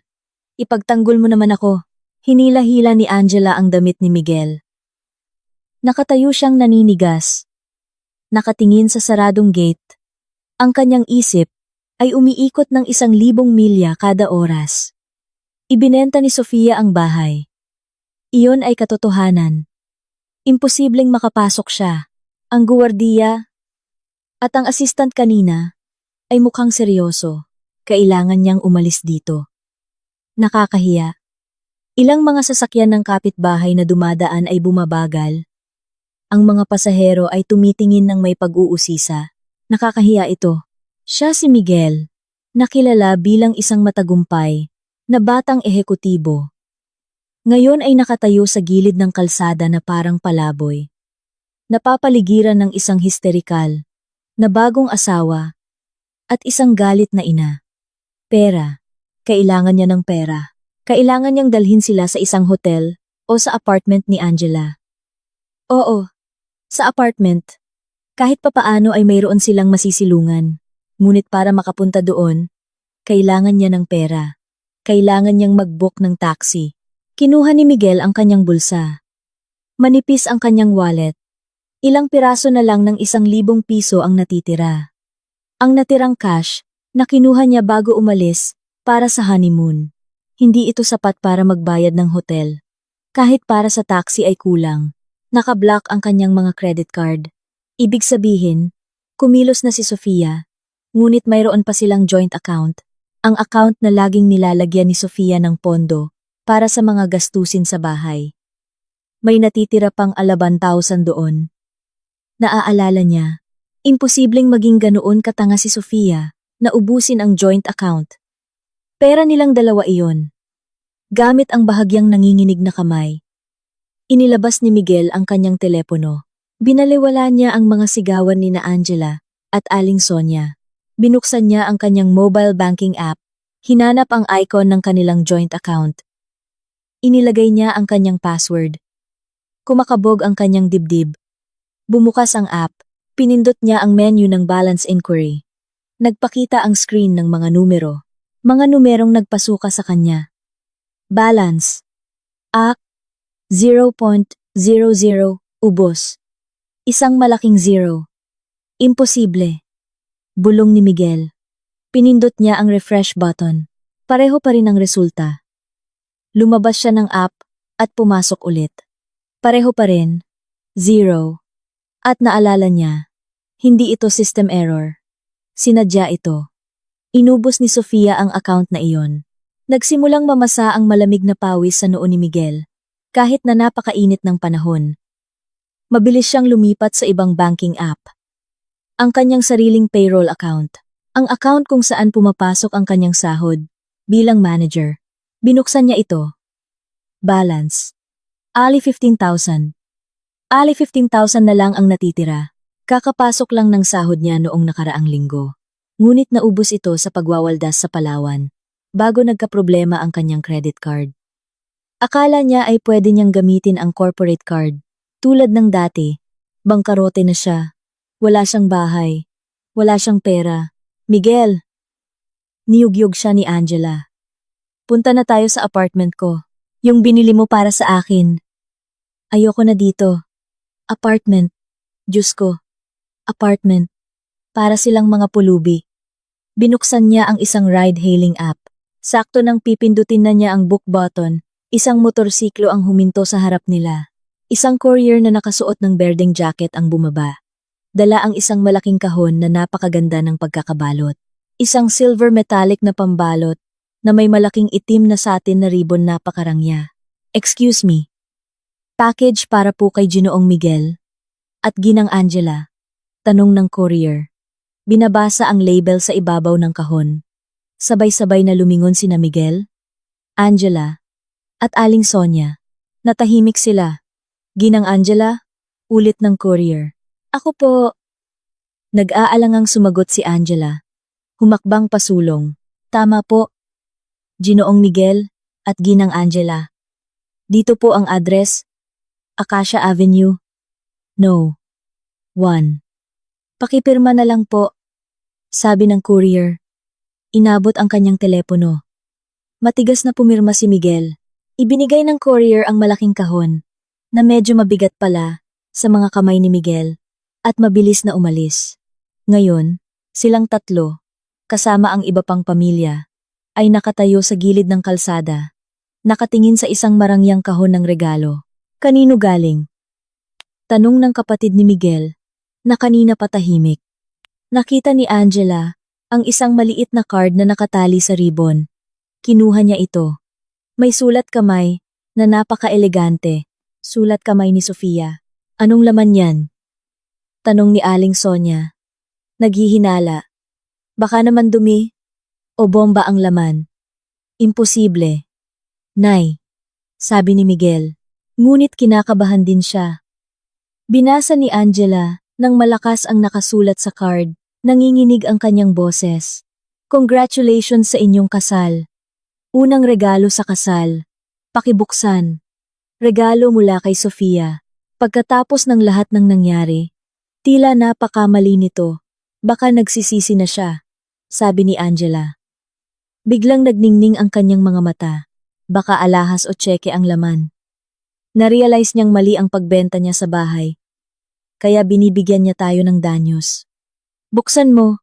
ipagtanggol mo naman ako. Hinila-hila ni Angela ang damit ni Miguel. Nakatayo siyang naninigas. Nakatingin sa saradong gate. Ang kanyang isip ay umiikot ng 1,000 milya kada oras. Ibinenta ni Sofia ang bahay. Iyon ay katotohanan. Imposibleng makapasok siya. Ang guwardiya at ang assistant kanina ay mukhang seryoso. Kailangan niyang umalis dito. Nakakahiya. Ilang mga sasakyan ng kapitbahay na dumadaan ay bumabagal. Ang mga pasahero ay tumitingin ng may pag-uusisa. Nakakahiya ito. Siya si Miguel, nakilala bilang isang matagumpay na batang ehekutibo. Ngayon ay nakatayo sa gilid ng kalsada na parang palaboy. Napapaligiran ng isang histerikal, na bagong asawa, at isang galit na ina. Pera, Kailangan niya ng pera. Kailangan niyang dalhin sila sa isang hotel o sa apartment ni Angela. Oo, sa apartment. Kahit papaano ay mayroon silang masisilungan. Ngunit para makapunta doon, kailangan niya ng pera. Kailangan niyang mag-book ng taxi. Kinuha ni Miguel ang kanyang bulsa. Manipis ang kanyang wallet. Ilang piraso na lang ng 1,000 piso ang natitira. Ang natirang cash na kinuha niya bago umalis para sa honeymoon. Hindi ito sapat para magbayad ng hotel. Kahit para sa taxi ay kulang. Nakablock ang kanyang mga credit card. Ibig sabihin, kumilos na si Sofia, ngunit mayroon pa silang joint account. Ang account na laging nilalagyan ni Sofia ng pondo para sa mga gastusin sa bahay. May natitira pang 11,000 doon. Naaalala niya, imposibleng maging ganoon katanga si Sofia na ubusin ang joint account. Pera nilang dalawa iyon. Gamit ang bahagyang nanginginig na kamay, inilabas ni Miguel ang kanyang telepono. Binaliwala niya ang mga sigawan ni na Angela at Aling Sonia. Binuksan niya ang kanyang mobile banking app. Hinanap ang icon ng kanilang joint account. Inilagay niya ang kanyang password. Kumakabog ang kanyang dibdib. Bumukas ang app. Pinindot niya ang menu ng balance inquiry. Nagpakita ang screen ng mga numero. Mga numerong nagpasuka sa kanya. Balance. 0.00 ubos. Isang malaking zero. Imposible. Bulong ni Miguel. Pinindot niya ang refresh button. Pareho pa rin ang resulta. Lumabas siya ng app at pumasok ulit. Pareho pa rin. Zero. At naalala niya, hindi ito system error. Sinadya ito. Inubos ni Sofia ang account na iyon. Nagsimulang mamasa ang malamig na pawis sa noo ni Miguel, kahit na napakainit ng panahon. Mabilis siyang lumipat sa ibang banking app. Ang kanyang sariling payroll account. Ang account kung saan pumapasok ang kanyang sahod. Bilang manager, binuksan niya ito. Balance. Ali 15,000. Ali 15,000 na lang ang natitira. Kakapasok lang ng sahod niya noong nakaraang linggo. Ngunit naubos ito sa pagwawaldas sa Palawan, bago nagkaproblema ang kanyang credit card. Akala niya ay pwede niyang gamitin ang corporate card. Tulad ng dati, bangkarote na siya. Wala siyang bahay. Wala siyang pera. Miguel! Niyugyug siya ni Angela. Punta na tayo sa apartment ko. Yung binili mo para sa akin. Ayoko na dito. Apartment. Diyos ko. Apartment. Para silang mga pulubi. Binuksan niya ang isang ride-hailing app. Sakto nang pipindutin na niya ang book button, isang motorsiklo ang huminto sa harap nila. Isang courier na nakasuot ng berdeng jacket ang bumaba. Dala ang isang malaking kahon na napakaganda ng pagkakabalot. Isang silver metallic na pambalot na may malaking itim na satin na ribbon napakarangya. Excuse me. Package para po kay Ginoong Miguel at Ginang Angela. Tanong ng courier. Binabasa ang label sa ibabaw ng kahon. Sabay-sabay na lumingon sina Miguel, Angela, at Aling Sonia. Natahimik sila. Ginang Angela, ulit ng courier. Ako po. Nag-aalangang sumagot si Angela. Humakbang pasulong. Tama po. Ginoong Miguel at Ginang Angela. Dito po ang address. Acacia Avenue. No. 1. Pakipirma na lang po. Sabi ng courier. Inabot ang kanyang telepono. Matigas na pumirma si Miguel. Ibinigay ng courier ang malaking kahon, na medyo mabigat pala, sa mga kamay ni Miguel, at mabilis na umalis. Ngayon, silang tatlo, kasama ang iba pang pamilya, ay nakatayo sa gilid ng kalsada, nakatingin sa isang marangyang kahon ng regalo. Kanino galing? Tanong ng kapatid ni Miguel, na kanina patahimik. Nakita ni Angela ang isang maliit na card na nakatali sa ribbon. Kinuha niya ito. May sulat kamay na napaka-elegante. Sulat kamay ni Sofia. Anong laman yan? Tanong ni Aling Sonia. Naghihinala. Baka naman dumi o bomba ang laman. Imposible. Nay, sabi ni Miguel. Ngunit kinakabahan din siya. Binasa ni Angela nang malakas ang nakasulat sa card. Nanginginig ang kanyang boses. Congratulations sa inyong kasal. Unang regalo sa kasal. Pakibuksan. Regalo mula kay Sofia. Pagkatapos ng lahat ng nangyari, tila napakamali nito. Baka nagsisisi na siya, sabi ni Angela. Biglang nagningning ang kanyang mga mata. Baka alahas o tseke ang laman. Narealize niyang mali ang pagbenta niya sa bahay. Kaya binibigyan niya tayo ng danyos. Buksan mo,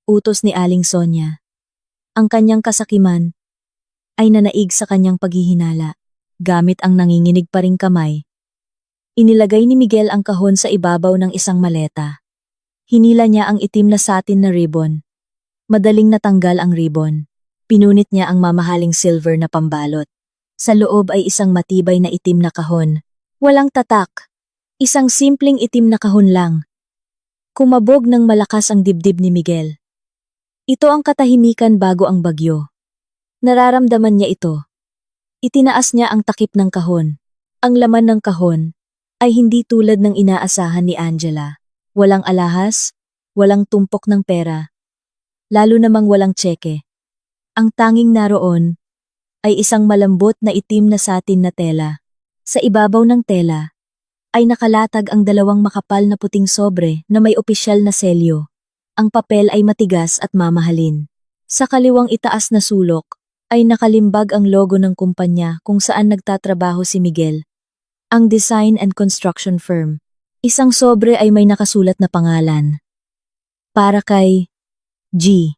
utos ni Aling Sonia. Ang kanyang kasakiman ay nanaig sa kanyang paghihinala. Gamit ang nanginginig pa ring kamay, inilagay ni Miguel ang kahon sa ibabaw ng isang maleta. Hinila niya ang itim na satin na ribbon. Madaling natanggal ang ribbon. Pinunit niya ang mamahaling silver na pambalot. Sa loob ay isang matibay na itim na kahon. Walang tatak. Isang simpleng itim na kahon lang. Kumabog ng malakas ang dibdib ni Miguel. Ito ang katahimikan bago ang bagyo. Nararamdaman niya ito. Itinaas niya ang takip ng kahon. Ang laman ng kahon ay hindi tulad ng inaasahan ni Angela. Walang alahas, walang tumpok ng pera, lalo namang walang tseke. Ang tanging naroon ay isang malambot na itim na satin na tela. Sa ibabaw ng tela ay nakalatag ang dalawang makapal na puting sobre na may opisyal na selyo. Ang papel ay matigas at mamahalin. Sa kaliwang itaas na sulok ay nakalimbag ang logo ng kumpanya kung saan nagtatrabaho si Miguel, ang design and construction firm. Isang sobre ay may nakasulat na pangalan. Para kay G.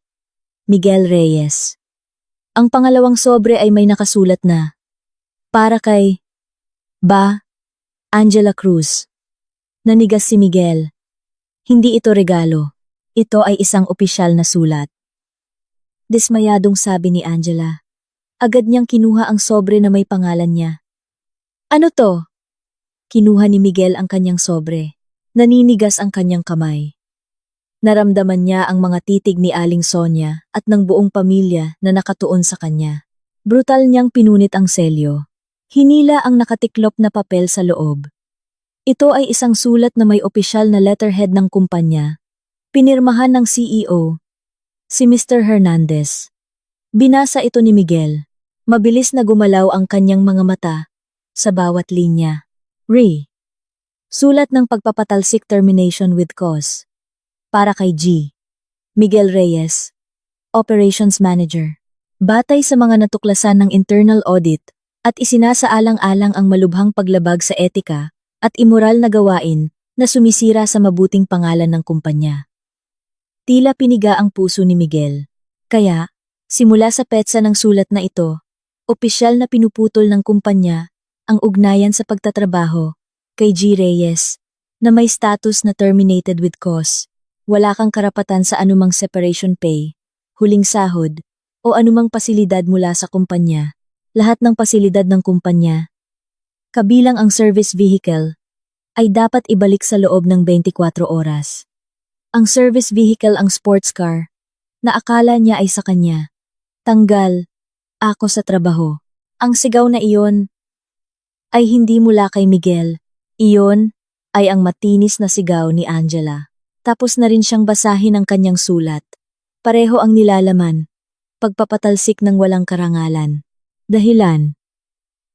Miguel Reyes. Ang pangalawang sobre ay may nakasulat na para kay Ba. Angela Cruz. Nanigas si Miguel. Hindi ito regalo. Ito ay isang opisyal na sulat. Dismayadong sabi ni Angela. Agad niyang kinuha ang sobre na may pangalan niya. Ano to? Kinuha ni Miguel ang kanyang sobre. Naninigas ang kanyang kamay. Naramdaman niya ang mga titig ni Aling Sonia at ng buong pamilya na nakatuon sa kanya. Brutal niyang pinunit ang selyo. Hinila ang nakatiklop na papel sa loob. Ito ay isang sulat na may opisyal na letterhead ng kumpanya. Pinirmahan ng CEO, si Mr. Hernandez. Binasa ito ni Miguel. Mabilis na gumalaw ang kanyang mga mata sa bawat linya. Re. Sulat ng pagpapatalsik termination with cause. Para kay G. Miguel Reyes, Operations Manager. Batay sa mga natuklasan ng internal audit at isinasaalang-alang ang malubhang paglabag sa etika at imoral na gawain na sumisira sa mabuting pangalan ng kumpanya. Tila piniga ang puso ni Miguel. Kaya, simula sa petsa ng sulat na ito, opisyal na pinuputol ng kumpanya ang ugnayan sa pagtatrabaho kay G. Reyes na may status na terminated with cause. Wala kang karapatan sa anumang separation pay, huling sahod, o anumang pasilidad mula sa kumpanya. Lahat ng pasilidad ng kumpanya, kabilang ang service vehicle, ay dapat ibalik sa loob ng 24 oras. Ang service vehicle ang sports car, na akala niya ay sa kanya. Tanggal, ako sa trabaho. Ang sigaw na iyon ay hindi mula kay Miguel. Iyon ay ang matinis na sigaw ni Angela. Tapos na rin siyang basahin ang kanyang sulat. Pareho ang nilalaman. Pagpapatalsik ng walang karangalan. Dahilan.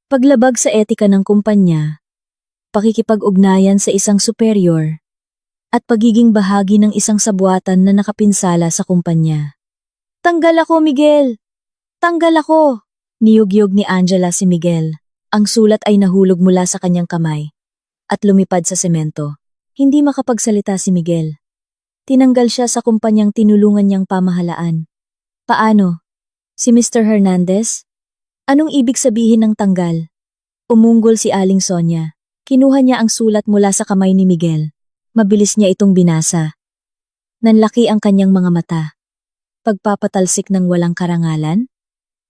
Paglabag sa etika ng kumpanya. Pakikipag-ugnayan sa isang superior. At pagiging bahagi ng isang sabuatan na nakapinsala sa kumpanya. Tanggal ako, Miguel! Tanggal ako! Niyugyog ni Angela si Miguel. Ang sulat ay nahulog mula sa kanyang kamay at lumipad sa semento. Hindi makapagsalita si Miguel. Tinanggal siya sa kumpanyang tinulungan niyang pamahalaan. Paano? Si Mr. Hernandez? Anong ibig sabihin ng tanggal? Umunggol si Aling Sonia. Kinuha niya ang sulat mula sa kamay ni Miguel. Mabilis niya itong binasa. Nanlaki ang kanyang mga mata. Pagpapatalsik ng walang karangalan?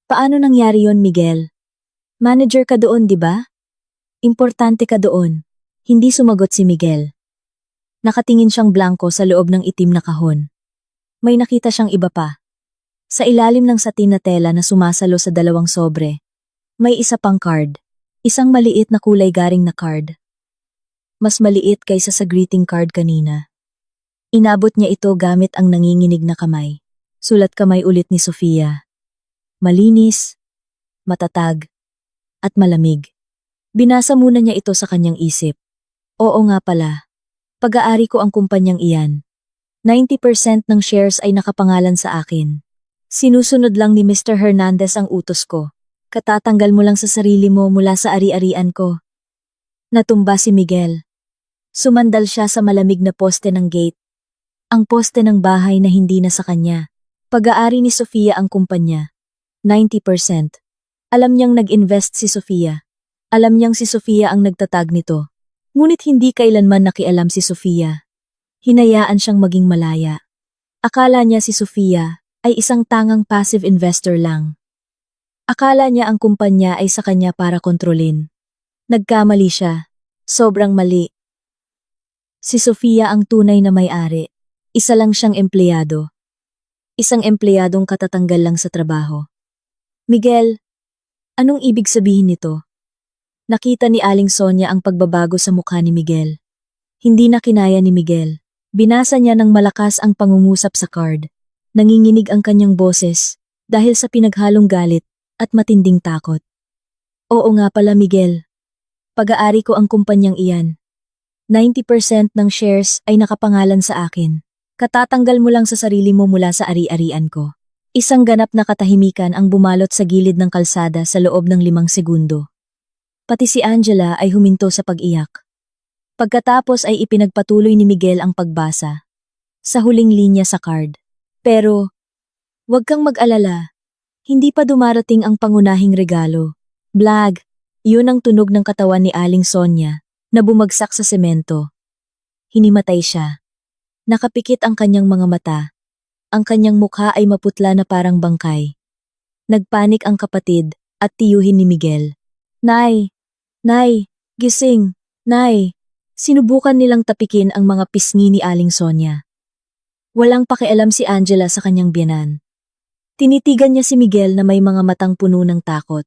Paano nangyari yon, Miguel? Manager ka doon, di ba? Importante ka doon. Hindi sumagot si Miguel. Nakatingin siyang blanko sa loob ng itim na kahon. May nakita siyang iba pa. Sa ilalim ng satin na tela na sumasalo sa dalawang sobre, may isa pang card. Isang maliit na kulay garing na card. Mas maliit kaysa sa greeting card kanina. Inabot niya ito gamit ang nanginginig na kamay. Sulat kamay ulit ni Sofia. Malinis, matatag, at malamig. Binasa muna niya ito sa kanyang isip. Oo nga pala. Pag-aari ko ang kumpanyang iyan. 90% ng shares ay nakapangalan sa akin. Sinusunod lang ni Mr. Hernandez ang utos ko. Katatanggal mo lang sa sarili mo mula sa ari-arian ko. Natumba si Miguel. Sumandal siya sa malamig na poste ng gate. Ang poste ng bahay na hindi na sa kanya. Pag-aari ni Sofia ang kumpanya. 90%. Alam niyang nag-invest si Sofia. Alam niyang si Sofia ang nagtatag nito. Ngunit hindi kailanman nakialam si Sofia. Hinayaan siyang maging malaya. Akala niya si Sofia ay isang tangang passive investor lang. Akala niya ang kumpanya ay sa kanya para kontrolin. Nagkamali siya. Sobrang mali. Si Sofia ang tunay na may-ari. Isa lang siyang empleyado. Isang empleyadong katatanggal lang sa trabaho. Miguel, anong ibig sabihin nito? Nakita ni Aling Sonia ang pagbabago sa mukha ni Miguel. Hindi na kinaya ni Miguel. Binasa niya ng malakas ang pangungusap sa card. Nanginginig ang kanyang boses dahil sa pinaghalong galit at matinding takot. Oo nga pala Miguel. Pag-aari ko ang kumpanyang iyan. 90% ng shares ay nakapangalan sa akin. Katatanggal mo lang sa sarili mo mula sa ari-arian ko. Isang ganap na katahimikan ang bumalot sa gilid ng kalsada sa loob ng 5 segundo. Pati si Angela ay huminto sa pag-iyak. Pagkatapos ay ipinagpatuloy ni Miguel ang pagbasa. Sa huling linya sa card. Pero, huwag kang mag-alala. Hindi pa dumarating ang pangunahing regalo. Blag, yun ang tunog ng katawan ni Aling Sonia na bumagsak sa semento. Hinimatay siya. Nakapikit ang kanyang mga mata. Ang kanyang mukha ay maputla na parang bangkay. Nagpanik ang kapatid at tiyuhin ni Miguel. Nay! Nay! Gising! Nay! Sinubukan nilang tapikin ang mga pisngi ni Aling Sonia. Walang pakialam si Angela sa kanyang biyenan. Tinitigan niya si Miguel na may mga matang puno ng takot.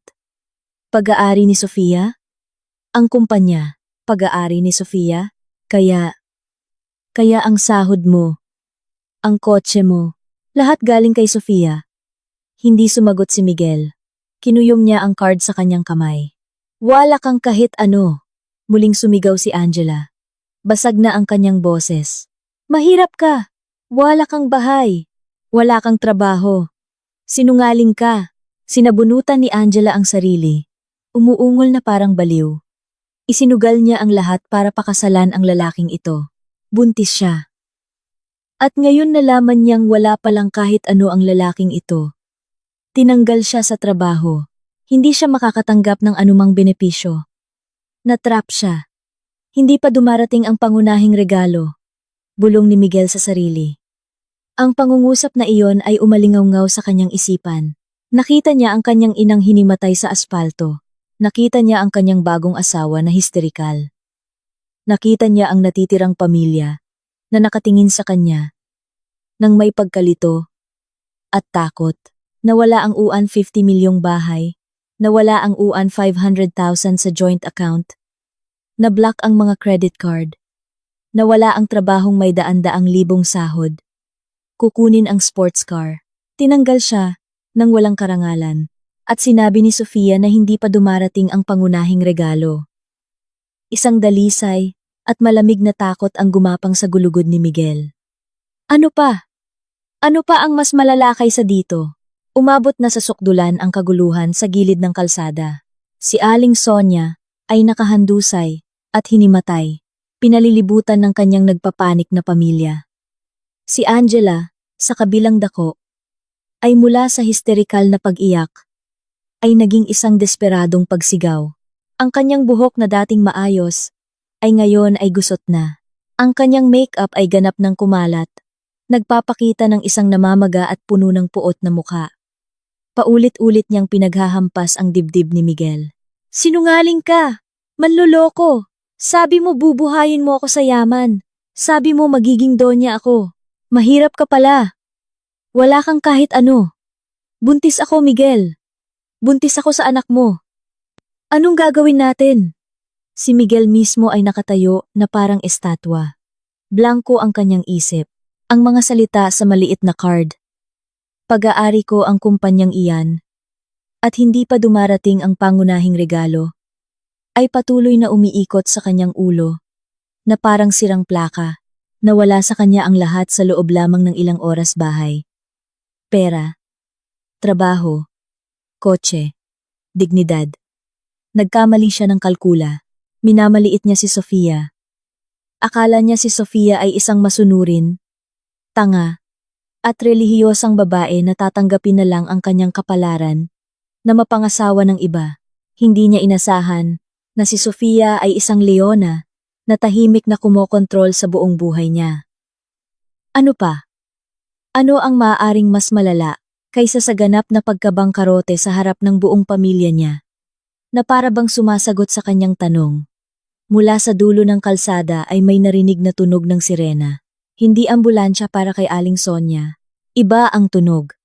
Pag-aari ni Sofia? Ang kumpanya, pag-aari ni Sofia? Kaya ang sahod mo, ang kotse mo, lahat galing kay Sofia. Hindi sumagot si Miguel. Kinuyom niya ang card sa kanyang kamay. Wala kang kahit ano. Muling sumigaw si Angela. Basag na ang kanyang boses. Mahirap ka. Wala kang bahay. Wala kang trabaho. Sinungaling ka. Sinabunutan ni Angela ang sarili. Umuungol na parang baliw. Isinugal niya ang lahat para pakasalan ang lalaking ito. Buntis siya. At ngayon nalaman niyang wala palang kahit ano ang lalaking ito. Tinanggal siya sa trabaho. Hindi siya makakatanggap ng anumang benepisyo. Natrap siya. Hindi pa dumarating ang pangunahing regalo. Bulong ni Miguel sa sarili. Ang pangungusap na iyon ay umalingaw-ngaw sa kanyang isipan. Nakita niya ang kanyang inang hinimatay sa aspalto. Nakita niya ang kanyang bagong asawa na histerikal. Nakita niya ang natitirang pamilya na nakatingin sa kanya nang may pagkalito at takot. Nawala ang uan 50 milyong bahay. Nawala ang uan 500,000 sa joint account. Nablock ang mga credit card. Nawala ang trabahong may daan-daang libong sahod. Kukunin ang sports car. Tinanggal siya nang walang karangalan. At sinabi ni Sofia na hindi pa dumarating ang pangunahing regalo. Isang dalisay at malamig na takot ang gumapang sa gulugod ni Miguel. Ano pa? Ano pa ang mas malala kaysa dito? Umabot na sa sukdulan ang kaguluhan sa gilid ng kalsada. Si Aling Sonia ay nakahandusay at hinimatay. Pinalilibutan ng kanyang nagpapanik na pamilya. Si Angela, sa kabilang dako, ay mula sa histerikal na pag-iyak, ay naging isang desperadong pagsigaw. Ang kanyang buhok na dating maayos, ay ngayon ay gusot na. Ang kanyang make-up ay ganap ng kumalat, nagpapakita ng isang namamaga at puno ng puot na mukha. Paulit-ulit niyang pinaghahampas ang dibdib ni Miguel. Sinungaling ka! Manloloko! Sabi mo bubuhayin mo ako sa yaman. Sabi mo magiging donya ako. Mahirap ka pala. Wala kang kahit ano. Buntis ako, Miguel. Buntis ako sa anak mo. Anong gagawin natin? Si Miguel mismo ay nakatayo na parang estatwa. Blanko ang kanyang isip. Ang mga salita sa maliit na card. Pag-aari ko ang kumpanyang iyan. At hindi pa dumarating ang pangunahing regalo, ay patuloy na umiikot sa kanyang ulo, na parang sirang plaka, na wala sa kanya ang lahat sa loob lamang ng ilang oras bahay. Pera, trabaho, kotse, dignidad. Nagkamali siya ng kalkula. Minamaliit niya si Sofia. Akala niya si Sofia ay isang masunurin, tanga, at relihiyosang babae na tatanggapin na lang ang kanyang kapalaran na mapangasawa ng iba. Hindi niya inasahan na si Sofia ay isang leona na tahimik na kumokontrol sa buong buhay niya. Ano pa? Ano ang maaaring mas malala kaysa sa ganap na pagkabangkarote sa harap ng buong pamilya niya? Na para bang sumasagot sa kanyang tanong. Mula sa dulo ng kalsada ay may narinig na tunog ng sirena. Hindi ambulansya para kay Aling Sonia. Iba ang tunog.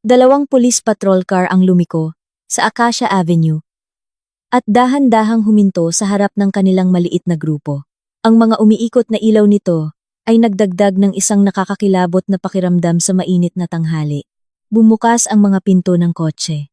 2 police patrol car ang lumiko sa Acacia Avenue at dahan-dahang huminto sa harap ng kanilang maliit na grupo. Ang mga umiikot na ilaw nito ay nagdagdag ng isang nakakakilabot na pakiramdam sa mainit na tanghali. Bumukas ang mga pinto ng kotse.